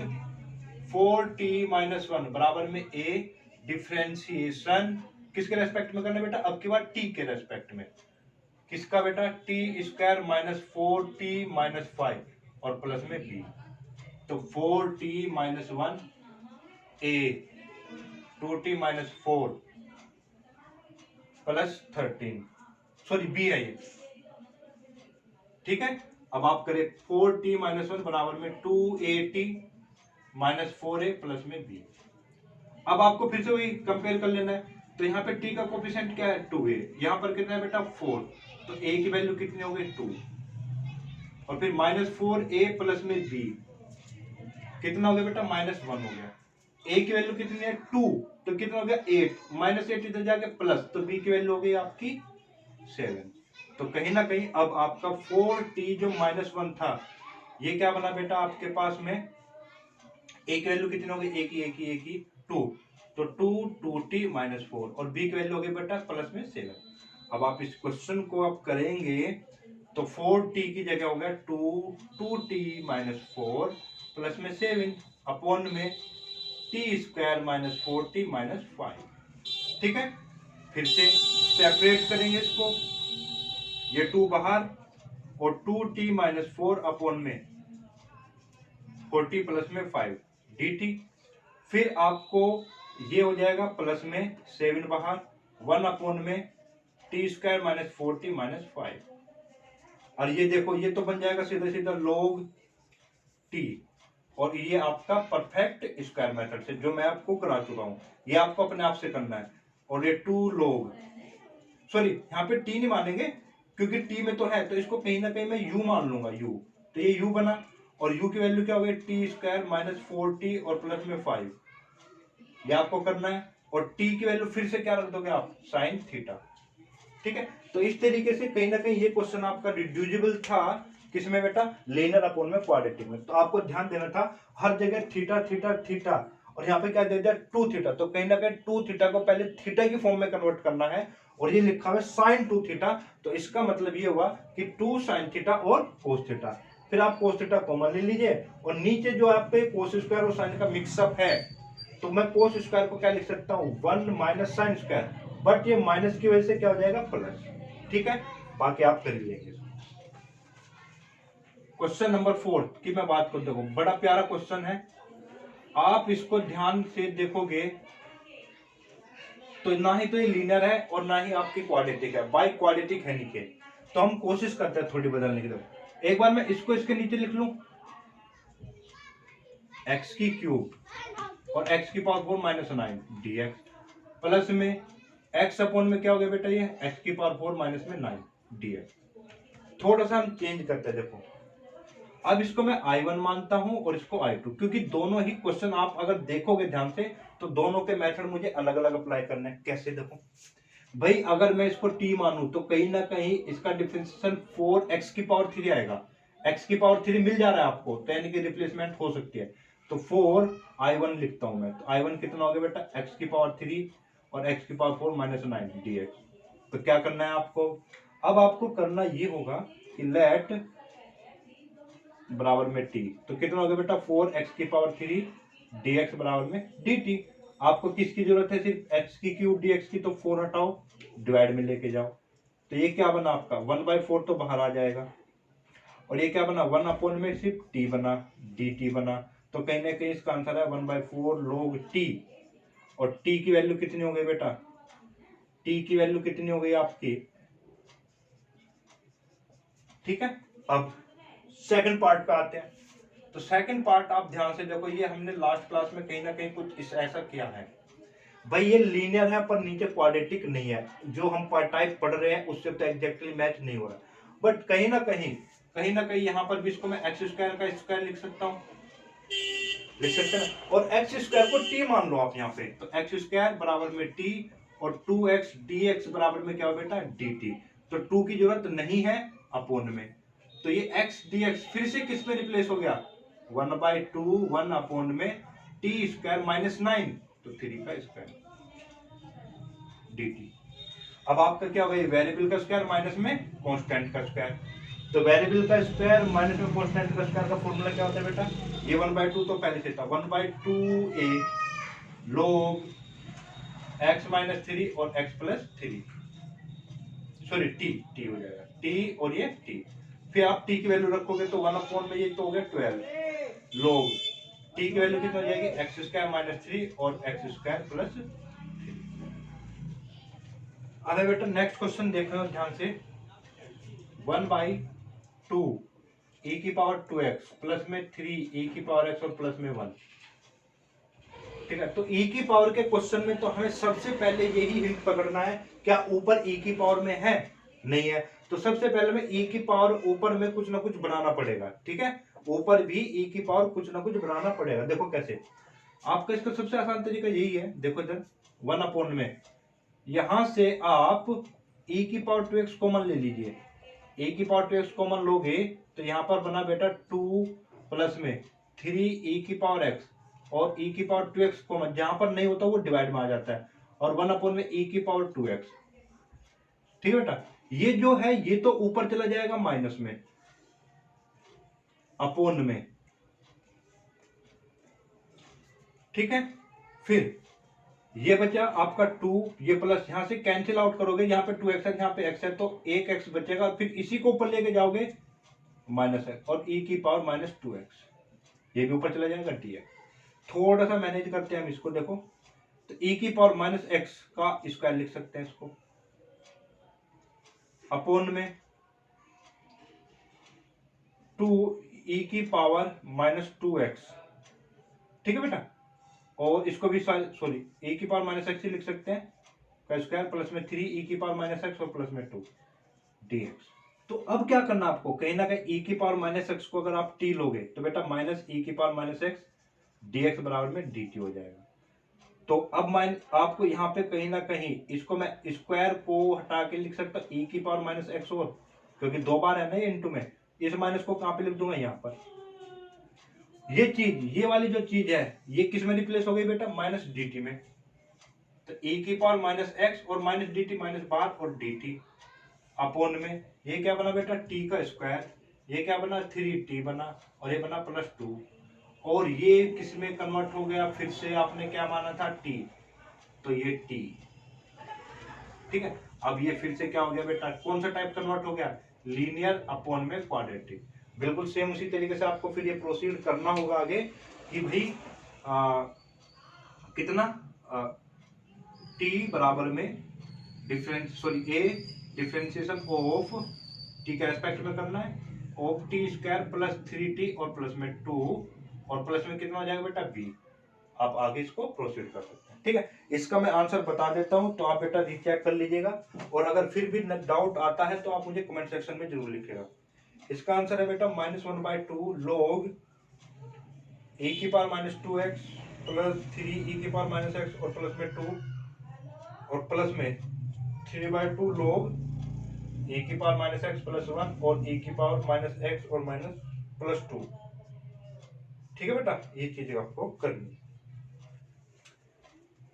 4t-1 बराबर में a डिफरेंशिएशन किसके रेस्पेक्ट में करना है बेटा, अब की बार t के रेस्पेक्ट में, किसका बेटा, टी स्क्वायर माइनस 4t-5 और प्लस में b, तो 4t-1 a 2t-4 plus 13, sorry b है ये, ठीक है। अब आप करें 4t-1 बराबर में 2at माइनस 4a प्लस में b। अब आपको फिर से वही कंपेयर कर लेना है, तो यहाँ पे t का कोफिशिएंट क्या है, 2a, यहाँ पर कितना है बेटा 4, तो a की वैल्यू कितनी हो गई 2, और फिर माइनस 4a प्लस में b कितना हो गया बेटा -1 हो गया, a की वैल्यू कितनी है 2, तो कितना हो गया 8, -8 इधर जाके प्लस, तो b की वैल्यू हो गई आपकी 7। तो कहीं ना कहीं अब आपका 4t जो -1 था ये क्या बना बेटा आपके पास में, a की वैल्यू कितनी हो गई, एक ही 2, तो 2t-4 और b की वैल्यू हो गई बेटा प्लस में 7। अब आप इस क्वेश्चन को आप करेंगे तो 4t की जगह हो गया 2t-4 प्लस में 7 अपॉन में t² - 4t-5, ठीक है। फिर से सेपरेट करेंगे इसको, ये 2 बाहर और 2t-4 अपॉन में 40 प्लस में 5 dt, फिर आपको ये हो जाएगा प्लस में 7 बाहर 1 अपॉन में t² - 4t-5, और ये देखो ये तो बन जाएगा सीधा सीधा log t, और ये आपका परफेक्ट स्क्वायर मेथड से जो मैं आपको करा चुका हूं, ये आपको अपने आप से करना है। और ये 2 log, सॉरी यहाँ पे t नहीं मानेंगे क्योंकि t में तो है, तो इसको कहीं ना कहीं मैं u मान लूंगा, u, तो ये u बना, और u की वैल्यू क्या हो गई t² - 4t और प्लस में 5, ये आपको करना है। और t की वैल्यू फिर से क्या रख दोगे आप, sin थीटा, ठीक है। तो इस तरीके से कहीं ना कहीं ये क्वेश्चन आपका रिड्यूसिबल था, किसमें बेटा, लीनियर अपॉन में क्वाड्रेटिक में। तो आपको ध्यान देना था हर जगह थीटा थीटा थीटा, और यहाँ पे क्या दे दिया 2 थीटा, तो कहीं ना कहीं 2 थीटा को पहले थीटा की फॉर्म में कन्वर्ट करना है, और ये लिखा हुआ है sin 2 थीटा, तो इसका मतलब ये हुआ कि 2 sin थीटा और cos थीटा, फिर आप cos थीटा कॉमन ले लीजिए, और नीचे जो आपके cos स्क्वायर और sin का मिक्सअप है, तो मैं cos स्क्वायर को क्या लिख सकता हूँ 1 माइनस sin स्क्वायर, बट ये माइनस की वजह से क्या हो जाएगा प्लस, ठीक है। बाकी आप कर लीजिए। क्वेश्चन नंबर 4 की मैं बात कर, देखो बड़ा प्यारा क्वेश्चन है, आप इसको ध्यान से देखोगे तो ना ही तो ये लीनियर है और ना ही आपकी क्वाड्रेटिक है, बाई क्वाड्रेटिक है नीचे, तो हम कोशिश करते हैं थोड़ी बदलने की। तरफ एक बार मैं इसको इसके नीचे लिख लूं, x की क्यूब और x की पावर 4 - 9 dx प्लस में x अपॉन में क्या हो गया बेटा, ये x की पावर 4 माइनस में 9 dx। थोड़ा सा हम चेंज करते हैं, देखो अब इसको मैं I1 मानता हूं और इसको I2, क्योंकि दोनों ही क्वेश्चन आप अगर देखोगे ध्यान से तो दोनों के मेथड मुझे अलग अलग अप्लाई करने हैं। कैसे, देखो भाई अगर मैं इसको t मानूं तो कहीं ना कहीं इसका डिफरेंशिएशन 4x की पावर 3 आएगा, x की पावर 3 मिल जा रहा है आपको, तो यानी कि रिप्लेसमेंट हो सकती है, तो 4I1 लिखता हूं मैं, तो I1 कितना हो गया बेटा x की पावर 3 और x की पावर 4 माइनस 9 dx। तो क्या करना है आपको, अब आपको करना ये होगा कि लेट बराबर में t, तो कितना हो गया बेटा 4x की पावर 3 dx बराबर में dt। आपको किसकी जरूरत है, सिर्फ x की क्यूब dx की, तो 4 हटाओ डिवाइड में लेके जाओ, तो ये क्या बना आपका 1/4 तो बाहर आ जाएगा, और ये क्या बना 1 अपॉन में सिर्फ t बना dt बना, तो कहीं ना कहीं इसका आंसर है 1/4 log t, और t की वैल्यू कितनी हो गई बेटा, t की वैल्यू कितनी हो गई आपकी, ठीक है। अब सेकंड पार्ट पे आते हैं, तो सेकंड पार्ट आप ध्यान से देखो, ये हमने लास्ट क्लास में कहीं ना कहीं कुछ इस ऐसा किया है, भाई ये लीनियर है पर नीचे क्वाड्रेटिक नहीं है, जो हम टाइप पढ़ रहे हैं उससे तो एग्जैक्टली मैच नहीं हो रहा, बट कहीं ना कहीं यहाँ पर भी इसको मैं एक्स स्क्वायर का स्क्वायर लिख सकता हूँ, लिख सकते हैं, और एक्स स्क्वायर को टी मान लो आप यहाँ पे, तो एक्स स्क्वायर बराबर में टी और 2x dx बराबर में क्या हो बेटा dt, तो 2 की जरूरत नहीं है अपोन में, तो ये x dx फिर से किस में रिप्लेस हो गया 1/2 1 अपोन में t स्क्वायर माइनस 9, तो 3 का स्क्वायर dt। अब आपका क्या होगा, वेरिएबल का स्क्वायर माइनस में कांस्टेंट का स्क्वायर, तो वेरिएबल का स्क्वायर माइनस में कॉन्स्टेंट का स्क्वायर का फॉर्मूला क्या होता है बेटा, ये 1/2 तो पहले से था 1/2 a log x माइनस 3 और x प्लस 3, सॉरी t हो जाएगा t और ये t, फिर आप t की वैल्यू रखोगे तो 1 में ये तो हो गया 12 log t की वैल्यू कितना हो जाएगी एक्स स्क्वायर माइनस 3 और एक्स स्क्वायर प्लस 3। अब बेटा नेक्स्ट क्वेश्चन देख रहे हो ध्यान से, 1/2 e की पावर 2x प्लस में 3 e की पावर x और प्लस में 1। ठीक है, तो e की पावर के क्वेश्चन में तो हमें सबसे पहले यही हिंट पकड़ना है, क्या ऊपर e की पावर में है, नहीं है, तो सबसे पहले में e की पावर ऊपर में कुछ ना कुछ बनाना पड़ेगा। ठीक है, ऊपर भी e की पावर कुछ ना कुछ बनाना पड़ेगा। देखो कैसे, आपका इसका सबसे आसान तरीका यही है, देखो इधर 1 में यहां से आप e की पावर 2x कॉमन ले लीजिए, e की पावर 2x कॉमन लोगे तो यहां पर बना बेटा 2 प्लस में 3 e की पावर x और e की पावर 2x कॉमन, जहां पर नहीं होता वो डिवाइड में आ जाता है, और 1 में e की पावर 2x। ठीक है बेटा, ये जो है ये तो ऊपर चला जाएगा माइनस में अपोन में। ठीक है, फिर ये बचा आपका 2, ये प्लस यहां से कैंसिल आउट करोगे, यहाँ पे 2x है यहाँ पे x है तो एक x बचेगा, और फिर इसी को ऊपर लेके जाओगे माइनस x और e की पावर माइनस 2x, ये भी ऊपर चला जाएगा dx। थोड़ा सा मैनेज करते हैं हम इसको, देखो तो e की पावर माइनस x का स्क्वायर लिख सकते हैं इसको अपोन में 2 e की पावर माइनस 2x। ठीक है बेटा, और इसको भी सॉरी e की पावर माइनस x ही लिख सकते हैं का स्क्वायर प्लस में 3 e की पावर माइनस x और प्लस में 2 dx। तो अब क्या करना आपको, कहीं ना कहीं e की पावर माइनस x को अगर आप t लोगे तो बेटा माइनस e की पावर माइनस x dx बराबर में dt हो जाएगा। तो अब आपको यहाँ पे कहीं ना कहीं इसको मैं स्क्वायर को हटा के लिख सकता हूँ e की पावर माइनस x, और क्योंकि 2 बार है ना ये इंटू में, इस माइनस को कहां पे लिख दूंगा यहाँ पर, ये चीज ये वाली जो चीज है ये किस में रिप्लेस हो गई बेटा माइनस dt में, तो e की पावर माइनस x और माइनस dt माइनस बार और dt अपोन में ये क्या बना बेटा t का स्क्वायर, ये क्या बना 3t बना, और ये बना प्लस 2, और ये किस में कन्वर्ट हो गया, फिर से आपने क्या माना था t, तो ये t। ठीक है, अब ये फिर से क्या हो गया बेटा, कौन सा टाइप कन्वर्ट हो गया, लीनियर अपोन में क्वाड्रेटिक। बिल्कुल सेम उसी तरीके से आपको फिर ये प्रोसीड करना होगा आगे कि भाई कितना t बराबर में ए डिफरेंशिएशन ऑफ टी के रेस्पेक्ट में करना है, of T square plus 3t और प्लस में 2 और प्लस में कितना हो जाएगा बेटा b। आप आगे इसको प्रोसीड कर सकते हैं। ठीक है, इसका मैं आंसर बता देता हूं तो आप बेटा रीचेक कर लीजिएगा, और अगर फिर भी डाउट आता है तो आप मुझे कमेंट सेक्शन में जरूर लिखिएगा। इसका आंसर है बेटा -1/2 log e की पावर -2x प्लस 3 e की पावर -x और प्लस में 2 और प्लस में 3/2 log e की पावर -x प्लस 1 और e की पावर -x और प्लस 2। ठीक है बेटा, ये चीज आपको करनी,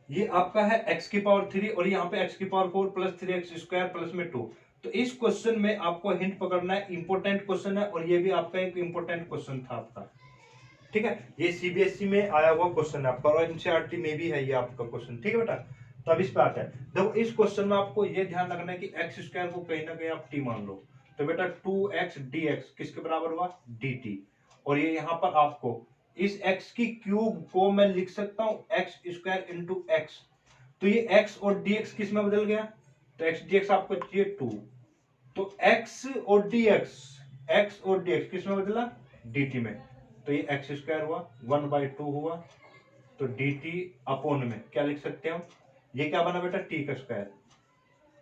ये आपका है x की पावर 3 और यहाँ पे x की power 4 plus 3x square plus में 2। तो इस क्वेश्चन में आपको हिंट पकड़ना है, इंपॉर्टेंट क्वेश्चन है, और ये भी आपका एक इंपॉर्टेंट क्वेश्चन था आपका। ठीक है, ये सीबीएसई में आया हुआ क्वेश्चन है आपका, और एनसीईआरटी में भी है ये आपका क्वेश्चन। ठीक है बेटा, तो अब इस पे आता है, देखो इस क्वेश्चन में आपको ये ध्यान रखना है कि एक्स स्क्वायर को कहीं ना कहीं आप टी मान लो, तो बेटा 2x dx किसके बराबर हुआ dt, और ये यहाँ पर आपको इस x की क्यूब को मैं लिख सकता हूँ एक्स स्क्वायर इंटू एक्स, तो ये x और dx किस में बदल गया, तो x dx आपको चाहिए 2, तो x और dx किस में बदला dt में, तो ये एक्स स्क्वायर हुआ 1/2 हुआ, तो dt अपोन में क्या लिख सकते हैं हम, ये क्या बना बेटा t का स्क्वायर,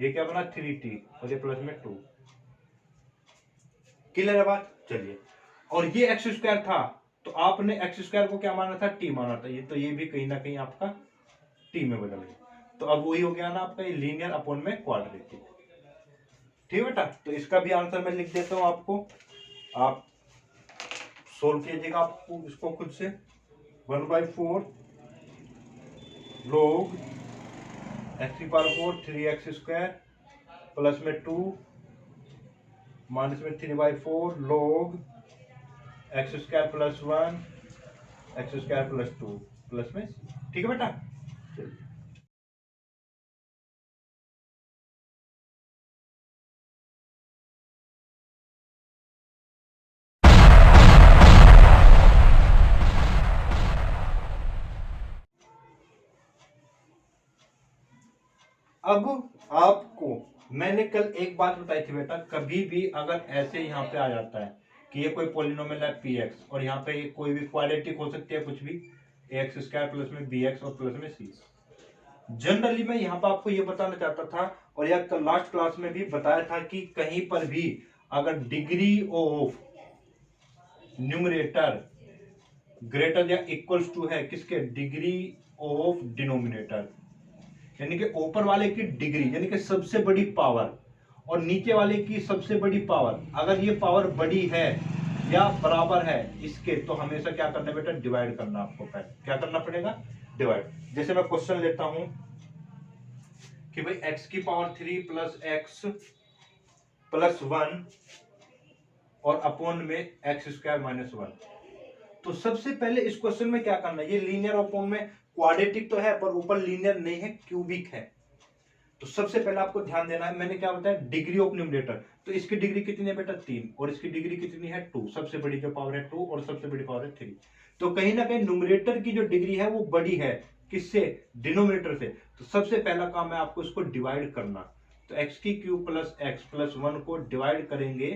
ये क्या बना 3t और ये प्लस में 2। क्लियर है बात, चलिए, और ये एक्स स्क्वायर था तो आपने एक्स स्क्वायर को क्या माना था t माना था, ये तो ये भी कहीं ना कहीं आपका t में बदल गया, तो अब वही हो गया ना आपका ये लीनियर अपोन में क्वाड्रेटिक। ठीक है बेटा, तो इसका भी आंसर मैं लिख देता हूं आपको, आप सोल्व कीजिएगा आपको इसको खुद से। 1/4 log x की पावर 4 3x स्क्वायर प्लस में 2 माइनस में 3/4 log x square plus 1 x square plus 2 plus में c। ठीक है बेटा। चलिए अब आपको मैंने कल एक बात बताई थी बेटा, कभी भी अगर ऐसे यहाँ पे आ जाता है कि ये कोई पॉलिनोमियल है पी एक्स और यहाँ पे कोई भी क्वाड्रेटिक हो सकती है कुछ भी, एक्स स्क्वायर प्लस में बी एक्स और प्लस में सी। जनरली मैं यहाँ पर आपको ये बताना चाहता था और या लास्ट क्लास में भी बताया था कि कहीं पर भी अगर डिग्री ऑफ न्यूमरेटर ग्रेटर या इक्वल्स टू है किसके, डिग्री ऑफ डिनोमिनेटर, यानी कि ऊपर वाले की डिग्री यानी कि सबसे बड़ी पावर और नीचे वाले की सबसे बड़ी पावर, अगर ये पावर बड़ी है या बराबर है इसके, तो हमेशा क्या करना बेटा, डिवाइड करना। आपको पहले क्या करना पड़ेगा, डिवाइड। जैसे मैं क्वेश्चन लेता हूं कि भाई x की पावर 3 प्लस एक्स प्लस 1 और अपॉन में एक्स स्क्वायर माइनस 1। तो सबसे पहले इस क्वेश्चन में क्या करना है, ये लीनियर अपॉन में क्वाड्रेटिक तो है पर ऊपर लीनियर नहीं है, क्यूबिक है। तो सबसे पहले आपको ध्यान देना है, मैंने क्या बताया, डिग्री ऑफ न्यूमरेटर। तो इसकी डिग्री कितनी है बेटा, 3, और इसकी डिग्री कितनी है, 2। सबसे बड़ी जो पावर है 2 और सबसे बड़ी पावर है 3। तो कहीं ना कहीं न्यूमरेटर की जो डिग्री है वो बड़ी है किससे, डिनोमिनेटर से। तो सबसे पहला काम है आपको इसको डिवाइड करना। तो एक्स की क्यूब प्लस एक्स प्लस 1 को डिवाइड करेंगे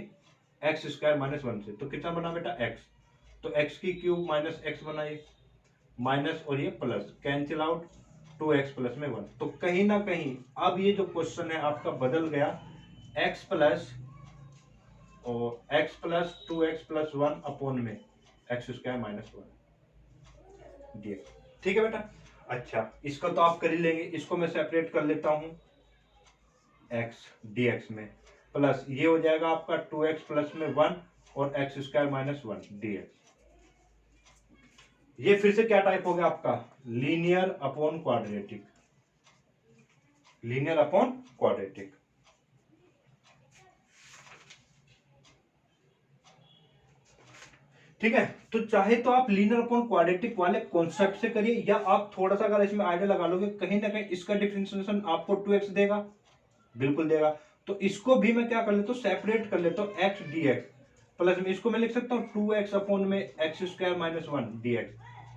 एक्स स्क्वायर माइनस 1 से, तो कितना बना बेटा, एक्स। तो एक्स की क्यूब माइनस एक्स बनाइए, माइनस और ये plus cancel out, 2x plus में 1। तो कहीं ना कहीं अब ये जो क्वेश्चन है आपका बदल गया, x प्लस और x plus 2x plus 1 upon में एक्स स्क्वायर माइनस 1 dx। ठीक है बेटा। अच्छा इसका तो आप कर ही लेंगे, इसको मैं सेपरेट कर लेता हूं x dx में, प्लस ये हो जाएगा आपका 2x प्लस में 1 और एक्स स्क्वायर माइनस 1 dx। ये फिर से क्या टाइप हो गया आपका, linear upon quadratic, linear upon quadratic. ठीक है। तो चाहे तो आप लीनियर अपॉन क्वाड्रेटिक वाले कॉन्सेप्ट से करिए, या आप थोड़ा सा अगर इसमें आइडिया लगा लोगे, कहीं ना कहीं इसका डिफरेंशिएशन आपको 2x देगा, बिल्कुल देगा। तो इसको भी मैं क्या कर लेता हूं, सेपरेट कर लेता हूं, x dx प्लस में इसको मैं लिख सकता हूं 2x अपॉन में एक्स स्क्वायर माइनस 1 dx,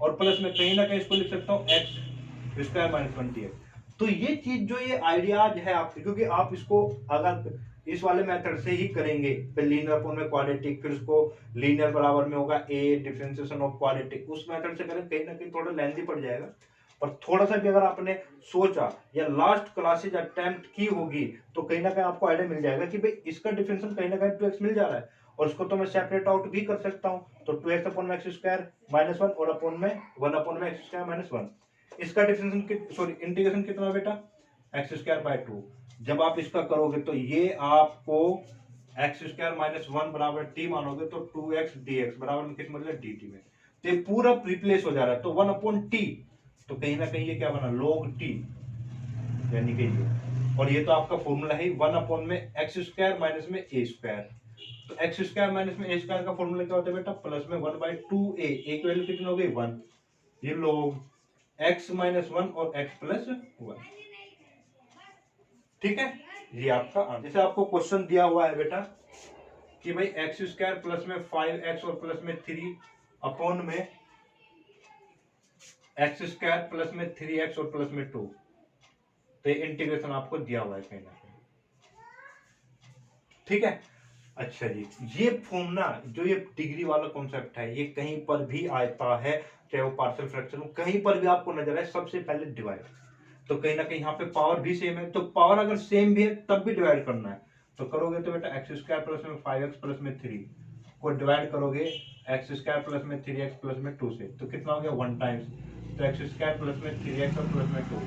और प्लस में कहीं ना कहीं इसको लिख सकता हूं एक्स स्क्वायर माइनस 1 dx। तो ये चीज जो ये आइडियाज है आपके, क्योंकि आप इसको अगर इस वाले मेथड से ही करेंगे, फिर लीनियर अपॉन में क्वाड्रेटिक, फिर उसको लीनियर बराबर में होगा a डिफरेंशिएशन ऑफ क्वाड्रेटिक, उस मेथड से करें कहीं ना कहीं थोड़ा लेंथी पड़ जाएगा। पर थोड़ा सा भी अगर आपने सोचा या लास्ट क्लासेज अटेम्प्ट की होगी, तो कहीं ना कहीं आपको आइडिया मिल जाएगा कि भाई इसका डिफरेंशियल कहीं ना कहीं 2x मिल जा रहा है, और इसको तो मैं सेपरेट आउट भी कर सकता हूं। तो 2x अपॉन में एक्स स्क्वायर माइनस 1 और अपॉन में 1 अपॉन में एक्स स्क्वायर माइनस 1, इसका डिफरेंशियल सॉरी इंटीग्रेशन कितना बेटा, एक्स स्क्वायर बाय 2। जब आप इसका करोगे तो ये आपको एक्स स्क्वायर माइनस 1 बराबर टी मानोगे तो 2x dx बराबर में किस मतलब dt में, तो ये पूरा रिप्लेस हो जा रहा है। तो 1 अपॉन टी, तो कहीं ना कहीं ये क्या बना, log t, यानी कि ये, और ये तो आपका फॉर्मूला है 1 अपॉन में एक्स स्क्वायर माइनस में ए स्क्वायर। तो एक्स स्क्वायर माइनस में ए स्क्वायर का फॉर्मूला क्या होता है बेटा, प्लस में 1/2a, ए की वैल्यू कितनी हो गई 1, ये log x माइनस 1 और x प्लस 1। ठीक है, ये आपका आंसर। जैसे आपको क्वेश्चन दिया हुआ है बेटा कि भाई एक्स स्क्वायर प्लस में 5x और प्लस में 3 अपॉन में एक्स स्क्वायर प्लस में 3x और प्लस में 2, तो ये इंटीग्रेशन आपको दिया हुआ है कहीं ना कहीं। ठीक है। अच्छा जी, ये फॉर्म ना, जो ये डिग्री वाला कॉन्सेप्ट है, ये कहीं पर भी आता है, चाहे वो पार्शियल फ्रैक्शन हो, कहीं पर भी आपको नजर आए, सबसे पहले डिवाइड। तो कहीं ना कहीं यहाँ पे पावर भी सेम है, तो पावर अगर सेम भी है तब भी डिवाइड करना है। तो करोगे तो बेटा एक्स स्क्वायर प्लस में 5x प्लस में 3 को डिवाइड करोगे एक्स स्क्वायर प्लस में 3x प्लस में 2 से, तो कितना हो गया 1 टाइम्स। तो एक्स स्क्वायर प्लस में 3x और प्लस में 2,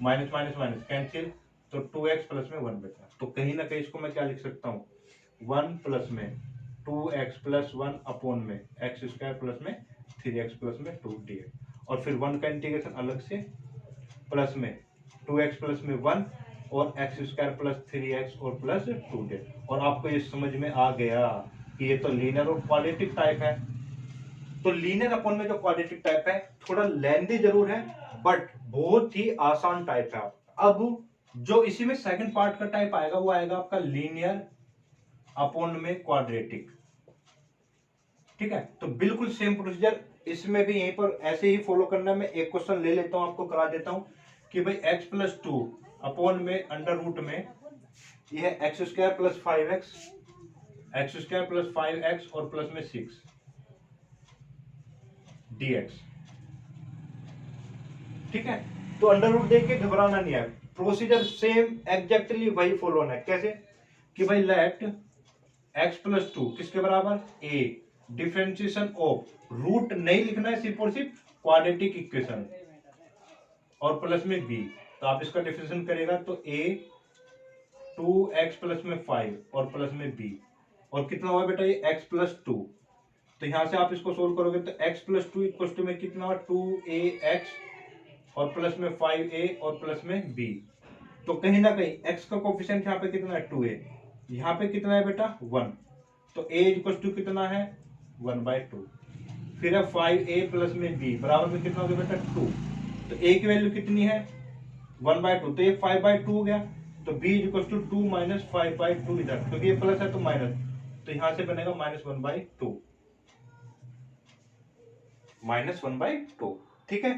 माइनस माइनस माइनस कैंसिल, तो 2x प्लस में 1 बचा। तो कहीं ना कहीं इसको मैं क्या लिख सकता हूँ, 1 प्लस में 2x प्लस 1 अपॉन में एक्स स्क्वायर प्लस में 3x प्लस में 2 dx, और फिर 1 का इंटीग्रेशन अलग से, प्लस में 2x प्लस में 1 और एक्स स्क्वायर प्लस 3x और प्लस 2z। और आपको ये समझ में आ गया कि ये तो लीनियर और क्वाड्रेटिक टाइप है। तो लीनियर अपॉन में जो क्वाड्रेटिक टाइप है थोड़ा लेंथी जरूर है बट बहुत ही आसान टाइप है। अब जो इसी में सेकंड पार्ट का टाइप आएगा वो आएगा आपका लीनियर अपॉन में क्वाड्रेटिक। ठीक है, तो बिल्कुल सेम प्रोसीजर इसमें भी यहीं पर ऐसे ही फॉलो करना है। मैं एक क्वेश्चन ले लेता हूं, आपको करा देता हूं कि भाई x प्लस 2 अपॉन में अंडर रूट में यह है x square plus 5x, x square plus 5x और प्लस में 6 dx। ठीक है, तो अंडर रूट देख के घबराना नहीं है, प्रोसीजर सेम एग्जैक्टली वही फॉलो होना है। कैसे कि भाई लेट x प्लस 2 किसके बराबर a, डिफरेंशिएशन ऑफ रूट नहीं लिखना है, सिर्फ और सिर्फ क्वाड्रेटिक इक्वेशन और प्लस में b। तो आप इसका डिफरेंशिएशन करेगा तो a 2x प्लस में 5 और प्लस में b और कितना हुआ बेटा ये x प्लस 2। तो यहां से आप इसको सोल्व करोगे तो x प्लस 2 इक्वल टू में कितना हुआ 2ax और प्लस में 5a और प्लस में b। तो कहीं ना कहीं x का कोफिशिएंट यहाँ पे कितना है 2a, यहाँ पे कितना है बेटा 1, तो a इक्वल टू कितना है 1/2। फिर है 5a प्लस में b बराबर में कितना हो गया बेटा 2, तो a की वैल्यू कितनी है 1/2, तो ये 5/2 हो गया। तो b इक्वल टू 2 माइनस 5/2 इधर, क्योंकि ये प्लस है तो माइनस, तो यहां से बनेगा -1/2, -1/2। ठीक है,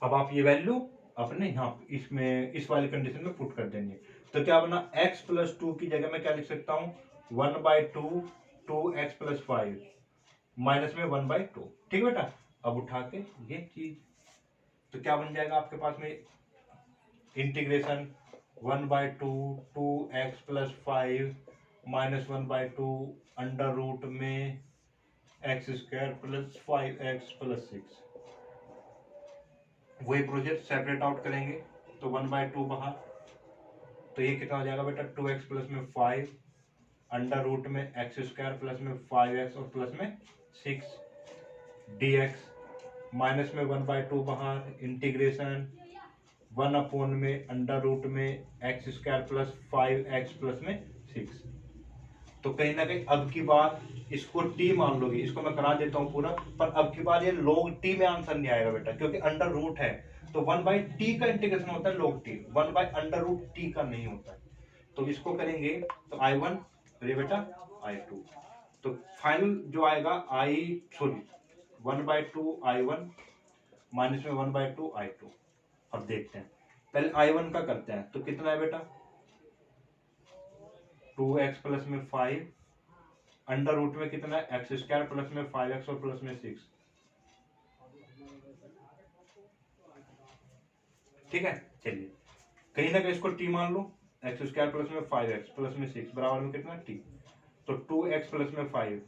अब आप ये वैल्यू अपने यहाँ इसमें इस वाली कंडीशन में पुट कर देंगे। तो क्या बना x प्लस 2 की जगह में क्या लिख सकता हूँ 1/2 2x प्लस 5 माइनस में 1/2। ठीक बेटा, अब उठा के ये चीज तो क्या बन जाएगा आपके पास में integration 1/2 2x plus 5 minus 1/2 under root में x square plus 5x plus 6। वही प्रोजेक्ट सेपरेट आउट करेंगे तो 1/2 बाहर, तो ये कितना हो जाएगा बेटा 2x प्लस में 5 अंडर रूट में एक्स स्क्वायर प्लस में 5x और प्लस में 6 dx माइनस में 1/2 बाहर इंटीग्रेशन 1 में अंडर रूट में x square plus 5x plus में 6। तो कहीं ना कहीं अब की बार इसको टी मान लोगे, इसको मैं करा देता हूं पूरा, पर अब की बार ये log टी में आंसर नहीं आएगा बेटा, क्योंकि अंडर रूट है तो 1/t का इंटीग्रेशन होता है log t, 1/√t का नहीं होता है। तो इसको करेंगे तो i1 अरे बेटा i2, तो फाइनल जो आएगा i सॉरी 1/2 i1 माइनस में 1/2 i2। अब देखते हैं, पहले i1 का करते हैं, तो कितना है बेटा 2x प्लस में 5 अंडर रूट में कितना है एक्स स्क्वायर प्लस में 5x और प्लस में 6। ठीक है, चलिए कहीं ना कहीं इसको t मान लो, एक्स स्क्वायर प्लस में 5x प्लस में 6 बराबर में कितना t, तो 2x प्लस में 5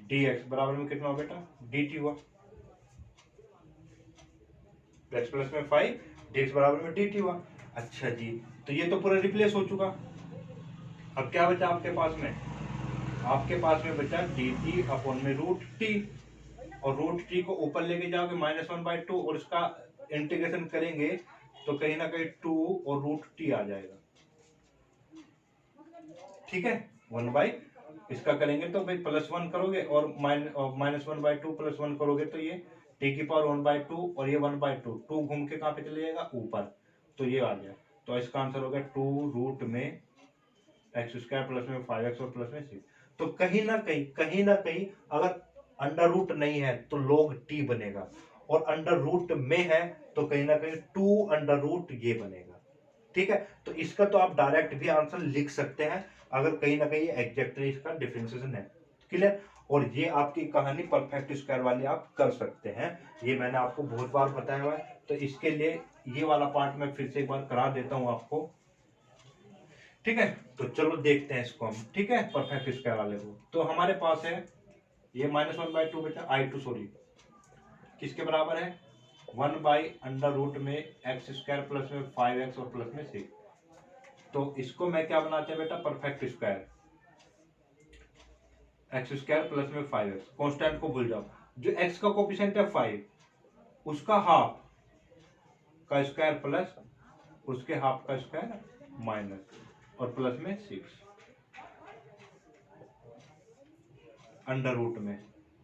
dx बराबर में कितना हो बेटा dt हुआ, x प्लस में 5 dx बराबर में dt हुआ। अच्छा जी, तो ये तो पूरा रिप्लेस हो चुका। अब क्या बचा आपके पास में, आपके पास में बचा dt अपॉन में रूट टी, और रूट टी को ऊपर लेके जाओगे -1/2 और इसका इंटीग्रेशन करेंगे तो कहीं ना कहीं 2 और रूट टी आ जाएगा। ठीक है, 1 इसका करेंगे तो भाई +1 करोगे और -1/2 +1 करोगे तो ये टी की पावर 1/2 और ये 1/2 2 घूम के कहाँ पे चले जाएगा ऊपर, तो ये आ गया। तो इसका आंसर हो गया 2 रूट में एक्स स्क्वायर प्लस में 5x और प्लस में 6। तो कहीं ना कहीं अगर अंडर रूट नहीं है तो log t बनेगा, और अंडर रूट में है तो कहीं ना कहीं 2 अंडर रूट ये बनेगा। ठीक है, तो इसका तो आप डायरेक्ट भी आंसर लिख सकते हैं अगर कहीं ना कहीं एग्जैक्टली इसका डिफरेंशिएशन है। क्लियर, और ये आपकी कहानी परफेक्ट स्क्वायर वाली आप कर सकते हैं, ये मैंने आपको बहुत बार बताया हुआ है। तो इसके लिए ये वाला पार्ट मैं फिर से एक बार करा देता हूं आपको। ठीक है, तो चलो देखते हैं इसको हम। ठीक है, परफेक्ट स्क्वायर वाले को तो हमारे पास है ये -1/2 बेटा i2 सॉरी किसके बराबर है 1/√2 में एक्स स्क्वायर प्लस में 5x और प्लस में 6। तो इसको मैं क्या बनाते हैं बेटा perfect square, x square plus में 5x, कांस्टेंट को भूल जाओ, जो x का कोफिशिएंट है 5, उसका हाफ का स्क्वायर प्लस उसके हाफ का स्क्वायर माइनस और प्लस में 6 अंडर रूट में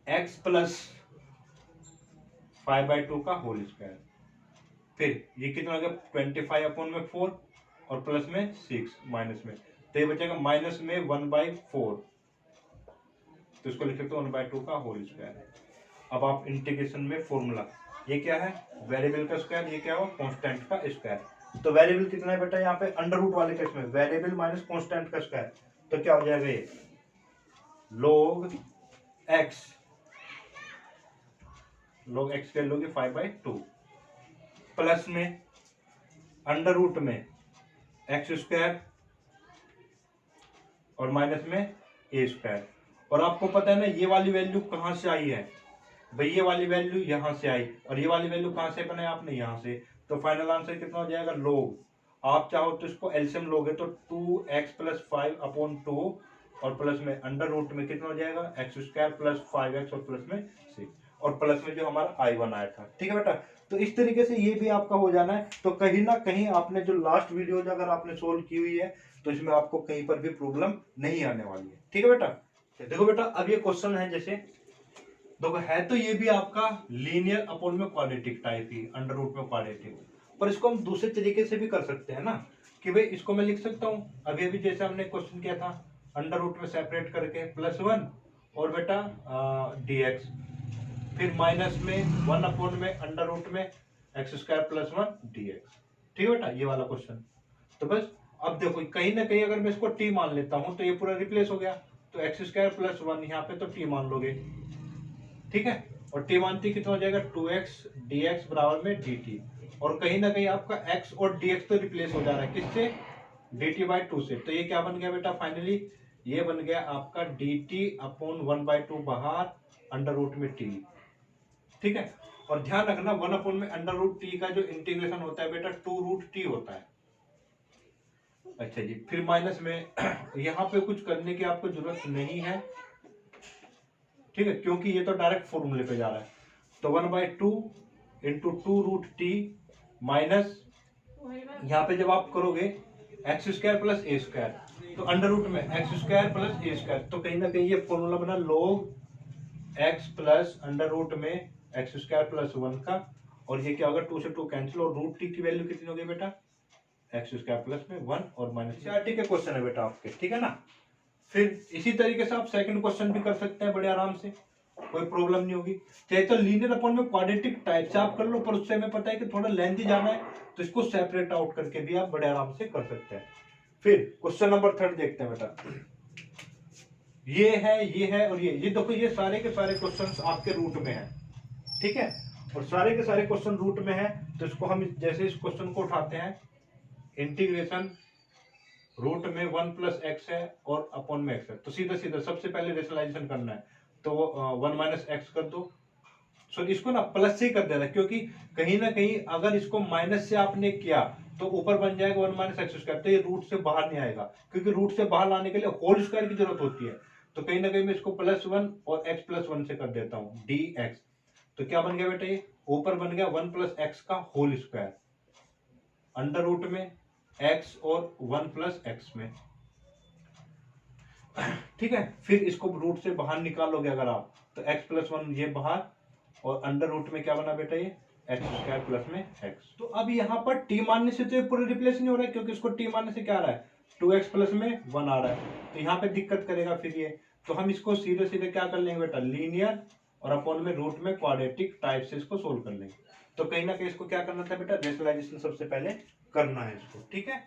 x प्लस 5/2 का होल स्क्वायर। फिर ये कितना हो गया 25/4 और प्लस में 6 माइनस में, तो ये बचेगा माइनस में 1/4, तो इसको लिख सकते हो 1/2 का होल स्क्वायर। अब आप इंटीग्रेशन में फॉर्मूला, ये क्या है वेरिएबल का स्क्वायर, ये क्या हो कांस्टेंट का स्क्वायर। तो वेरिएबल कितना है बेटा यहाँ पे अंडर रूट वाले केस में वेरिएबल माइनस कांस्टेंट का स्क्वायर, तो क्या हो जाएगा ये log x के लोगे 5/2 प्लस में अंडर रूट में एक्स स्क्वायर और माइनस में ए स्क्वायर। और आपको पता है ना ये वाली वैल्यू कहां से आई है भाई, ये वाली वैल्यू यहां से आई और ये वाली वैल्यू कहां से बनाया आपने यहां से, तो फाइनल आंसर कितना हो जाएगा log, आप चाहो तो इसको एलसीएम लोगे तो 2x + 5/2 और प्लस में अंडर रूट में कितना हो जाएगा x स्क्वायर प्लस 5x और प्लस में 6 और प्लस में जो हमारा I1 आया था। ठीक है बेटा, तो इस तरीके से ये भी आपका हो जाना है। तो कहीं ना कहीं आपने जो लास्ट वीडियो अगर आपने सोल्व की हुई है तो इसमें आपको कहीं पर भी प्रॉब्लम नहीं आने वाली है। ठीक है बेटा, देखो बेटा अब ये क्वेश्चन है, जैसे देखो है तो ये भी आपका लीनियर अपॉन में क्वाड्रेटिक टाइप ही अंडर रूट में क्वाड्रेटिक, पर इसको हम दूसरे तरीके से भी कर सकते हैं ना कि भाई इसको मैं लिख सकता हूँ अभी अभी जैसे हमने क्वेश्चन किया था अंडर रूट में सेपरेट करके +1 और बेटा dx, फिर माइनस में 1 में अंडर रूट में x² + 1 dx। ठीक है बेटा ये वाला क्वेश्चन। तो बस अब देखो कहीं ना कहीं अगर मैं इसको t मान लेता हूं तो ये पूरा रिप्लेस हो गया, तो x² + 1 यहाँ पे तो t मान लोगे। ठीक है, और t मानती कितना हो जाएगा 2x dx बराबर में dt, और कहीं ना कहीं आपका x और dx तो रिप्लेस हो जा रहा है किससे dt/2 से, तो ये क्या बन गया बेटा फाइनली ये बन गया आपका dt/1/2 बाहर अंडर रूट में t। ठीक है, और ध्यान रखना 1 में अंडर रूट टी का जो इंटीग्रेशन होता है बेटा 2√t होता है। अच्छा जी, फिर माइनस में यहाँ पे कुछ करने की आपको जरूरत नहीं है। ठीक है, क्योंकि ये तो डायरेक्ट फॉर्मूले पे जा रहा है, तो 1/2 इंटू 2√t माइनस यहाँ पे जब आप करोगे x² + a² तो अंडर रूट में x² + a², तो कहीं ना कहीं ये फॉर्मूला बना log x plus under root में x² + 1 का, और ये क्या होगा 2 से 2 कैंसिल, और रूट t की वैल्यू कितनी होगी बेटा x² प्लस में 1 और माइनस टी के क्वेश्चन है बेटा आपके। ठीक है ना, फिर इसी तरीके से आप सेकंड क्वेश्चन भी कर सकते हैं बड़े आराम से, कोई प्रॉब्लम नहीं होगी। चाहे तो लीनियर अपॉन में क्वाड्रेटिक टाइप से आप कर लो, पर उससे हमें पता है कि थोड़ा लेंथी जाना है तो इसको सेपरेट आउट करके भी आप बड़े आराम से कर सकते हैं। फिर क्वेश्चन नंबर 3 देखते हैं बेटा, ये है और ये देखो ये सारे के सारे क्वेश्चंस आपके रूट में है। ठीक है, और सारे के सारे क्वेश्चन रूट में है, तो इसको हम जैसे इस क्वेश्चन को उठाते हैं इंटीग्रेशन रूट में 1 + x है और अपॉन में x है, तो सीधा सीधा सबसे पहले रेशनलाइजेशन करना है, तो 1 - x कर दो। सो इसको ना प्लस से ही कर देना, क्योंकि कहीं ना कहीं अगर इसको माइनस से आपने किया तो ऊपर बन जाएगा 1 - x², तो ये रूट से बाहर नहीं आएगा, क्योंकि रूट से बाहर लाने के लिए होल स्क्वायर की जरूरत होती है। तो कहीं ना कहीं मैं इसको +1 और x + 1 से कर देता हूँ dx, तो क्या बन गया बेटा ये ऊपर बन गया 1 + x का होल स्क्वायर अंडर रूट में x और 1 + x में। ठीक है, फिर इसको रूट से बाहर निकालोगे अगर आप तो x + 1 ये बाहर, और अंडर रूट में क्या बना बेटा ये x² प्लस में x। तो अब यहाँ पर t मानने से तो ये पूरा रिप्लेस नहीं हो रहा है, क्योंकि इसको t मानने से क्या आ रहा है 2x प्लस में 1 आ रहा है, तो यहाँ पे दिक्कत करेगा फिर ये, तो हम इसको सीधे सीधे क्या कर लेंगे बेटा लीनियर और अपॉन में रूट में क्वाड्रेटिक टाइप से इसको सोल्व कर लेंगे। तो कहीं ना कहीं इसको क्या करना था बेटा रेशनलाइजेशन सबसे पहले करना है इसको। ठीक है,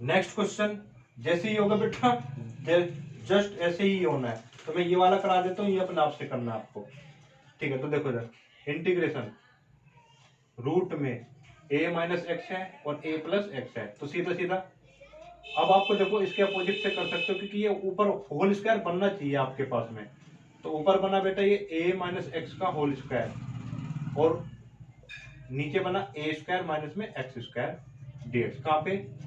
नेक्स्ट क्वेश्चन जैसे ही होगा बेटा जस्ट ऐसे ही होना है, तो मैं ये वाला करा देता हूँ, ये अपने आप से करना है आपको। ठीक है, तो देखो इधर इंटीग्रेशन रूट में a - x है और a + x है, तो सीधा सीधा अब आपको देखो इसके अपोजिट से कर सकते हो, क्योंकि ये ऊपर होल स्क्वायर बनना चाहिए आपके पास में, तो ऊपर बना बेटा ये a - x का होल स्क्वायर और नीचे बना a² - में x² dx। कहाँ पे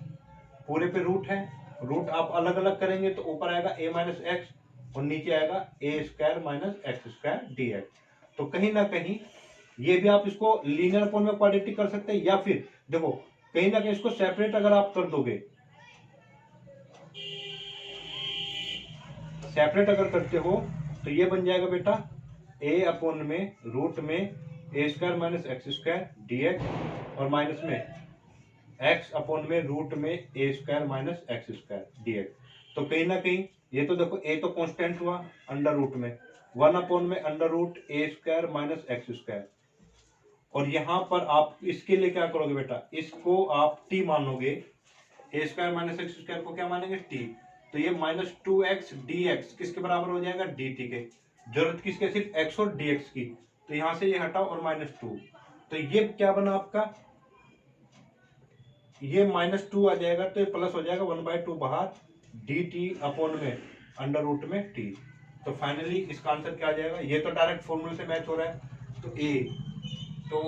पूरे पे रूट है, रूट आप अलग अलग करेंगे तो ऊपर आएगा a माइनस एक्स और नीचे आएगा a square minus x square d x. तो कहीं ना कहीं ये भी आप इसको लीनियर फॉर्म में क्वाड्रेटिक कर सकते हैं, या फिर देखो कहीं ना कहीं इसको सेपरेट अगर आप कर दोगे, सेपरेट अगर करते हो तो ये बन जाएगा बेटा a अपॉन में रूट में a square minus x square d x और माइनस में x अपॉन में रूट में a square minus x square d x. तो कहीं ना कहीं ये तो देखो a तो कांस्टेंट हुआ अंडर रूट में 1 अपॉन में under root A square minus x square, और यहाँ पर आप इसके लिए क्या करोगे बेटा, इसको आप t मानोगे, ए स्क्वायर माइनस एक्स स्क्वायर को क्या मानेंगे t, तो ये माइनस 2x dx किसके बराबर हो जाएगा dt के, जरूरत किसके सिर्फ x और dx की, तो यहां से ये हटाओ और -2, तो ये क्या बना आपका, ये -2 आ जाएगा तो ये प्लस हो जाएगा 1/2 बाहर dt अपॉन में अंडर रूट में t। तो फाइनली इसका आंसर क्या आ जाएगा, ये तो डायरेक्ट फॉर्मूले से मैच हो रहा है, तो a, तो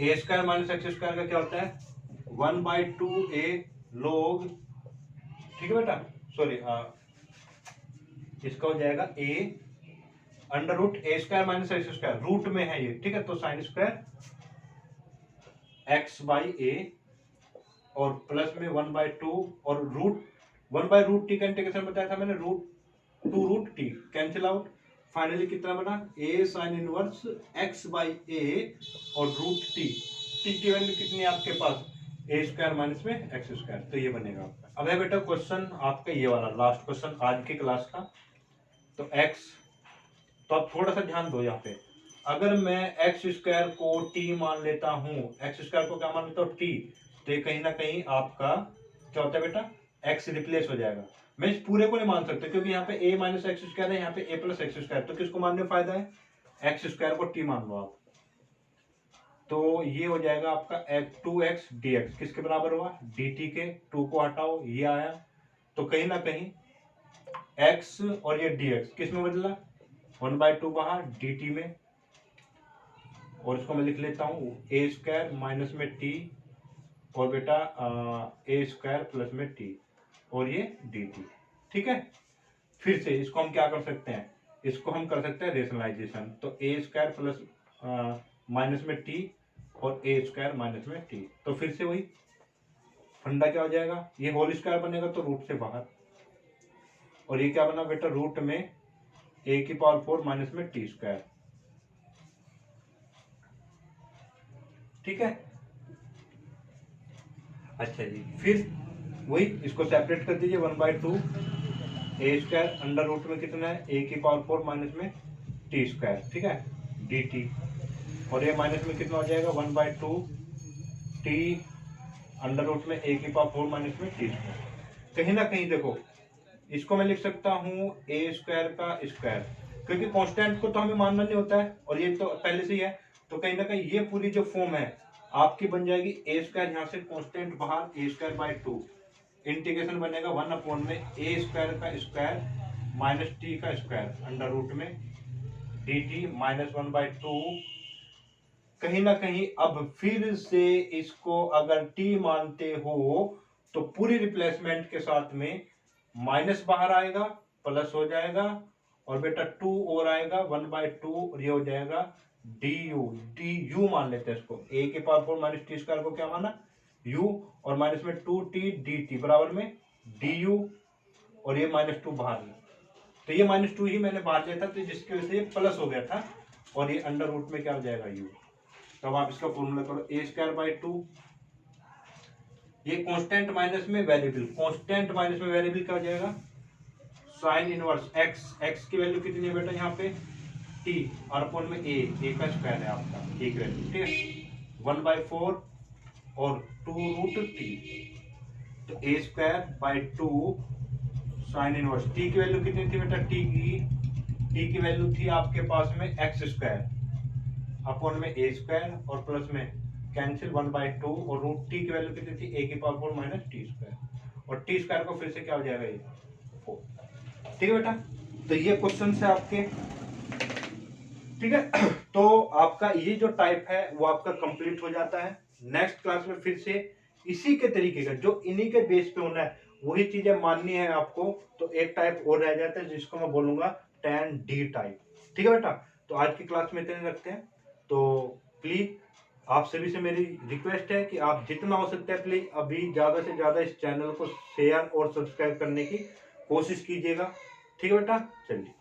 ए स्क्वायर माइनस एक्स स्क्वायर का क्या होता है 1/2 a log, ठीक है बेटा, सॉरी इसका हो जाएगा a under root A square minus x square, root में है ये, ठीक है, तो साइन स्क्वायर x बाई ए और प्लस में 1/2 और रूट 1/√t का इंटीग्रेशन बताया था मैंने, √2√t कैंसिल आउट, फाइनली कितना बना a sine inverse x by ए और √t, t की वैल्यू कितनी है आपके पास ए स्क्वायर माइनस में एक्स स्क्वायर, तो ये बनेगा आपका। अब है बेटा क्वेश्चन आपका ये वाला लास्ट क्वेश्चन आज की क्लास का, तो x, तो आप थोड़ा सा ध्यान दो यहाँ पे, अगर मैं एक्स स्क्वायर को t मान लेता हूँ, एक्स स्क्वायर को क्या मान लेता हूँ t, तो ये कहीं ना कहीं आपका क्या होता है बेटा x रिप्लेस हो जाएगा, मैं इस पूरे को नहीं मान सकता क्योंकि यहाँ पे a माइनस एक्स स्क्वायर है, यहाँ पे a प्लस एक्स स्क्वायर, तो किसको मानने में फायदा है, एक्स स्क्वायर को t मान लो आप, तो ये हो जाएगा आपका 2x dx किसके बराबर हुआ dt के, 2 को हटाओ ये आया, तो कहीं ना कहीं x और ये dx किस में बदला 1/2 बाहर dt में, और इसको मैं लिख लेता हूँ ए स्क्वायर माइनस में t और बेटा ए स्क्वायर प्लस में t और ये dt, ठीक है। फिर से इसको हम क्या कर सकते हैं, इसको हम कर सकते हैं रेशनलाइजेशन, तो ए स्क्वायर प्लस माइनस में t और ए स्क्वायर माइनस में t, तो फिर से वही फंडा क्या हो जाएगा, ये होल स्क्वायर बनेगा तो रूट से बाहर, और ये क्या बना बेटा रूट में a की पावर 4 माइनस में t स्क्वायर, ठीक है। अच्छा जी, फिर वही इसको सेपरेट कर दीजिए 1/2 ए स्क्वायर अंडर रूट में कितना है a की पावर 4 माइनस में t स्क्वायर, ठीक है dt, और ये माइनस में कितना हो जाएगा 1/2 t अंडर रूट में a की पावर 4 माइनस में t स्क्वायर। कहीं ना कहीं देखो इसको मैं लिख सकता हूँ ए स्क्वायर का स्क्वायर, क्योंकि कांस्टेंट को तो हमें मानना नहीं होता है और ये तो पहले से ही है, तो कहीं ना कहीं ये पूरी जो फॉर्म है आपकी बन जाएगी ए स्क्वायर, यहाँ से कांस्टेंट बाहर ए स्क्वायर बाई 2, इंटीग्रेशन बनेगा 1 अपॉन में ए स्क्वायर का स्क्वायर माइनस टी का स्क्वायर अंडर रूट में डी टी माइनस 1/2। कहीं ना कहीं अब फिर से इसको अगर टी मानते हो तो पूरी रिप्लेसमेंट के साथ में माइनस बाहर आएगा प्लस हो जाएगा, और बेटा 2 और आएगा 1/2 और ये हो जाएगा डी यू मान लेते हैं इसको, ए के पावर 4 माइनस टी स्क्वायर को क्या माना u, और माइनस में 2t dt बराबर में du, और ये -2 बाहर, तो ये -2 ही मैंने बाहर लिया था तो जिसकी वजह से ये प्लस हो गया था, और ये अंडर रूट में क्या हो जाएगा u। तो अब आप इसका फॉर्मूला करो ए स्क्वायर बाई 2, ये कांस्टेंट माइनस में वेरिएबल, कांस्टेंट माइनस में वेरिएबल क्या हो जाएगा साइन इनवर्स x की वैल्यू कितनी है बेटा यहाँ पे t, और अपॉन में a का स्क्वायर है आपका a की वैल्यू, ठीक है 1/4 और 2√t, तो a square by 2 sine inverse, t की वैल्यू कितनी थी बेटा t की वैल्यू थी आपके पास में x स्क्वायर अपॉन में a स्क्वायर और प्लस में कैंसिल 1/2 और रूट t की वैल्यू कितनी थी a की पावर 4 माइनस टी स्क्वायर, और t स्क्वायर को फिर से क्या हो जाएगा ये 4, ठीक है बेटा। तो ये क्वेश्चन है आपके, ठीक है। तो आपका ये जो टाइप है वो आपका कंप्लीट हो जाता है। नेक्स्ट क्लास में फिर से इसी के तरीके का जो इन्हीं के बेस पे होना है वही चीजें माननी है आपको। तो एक टाइप और रह जाता है जिसको मैं बोलूंगा tan D टाइप। ठीक है बेटा, तो आज की क्लास में इतने रखते हैं। तो प्लीज आप सभी से मेरी रिक्वेस्ट है कि आप जितना हो सकता है प्लीज अभी ज्यादा से ज्यादा इस चैनल को शेयर और सब्सक्राइब करने की कोशिश कीजिएगा। ठीक है बेटा, चलिए।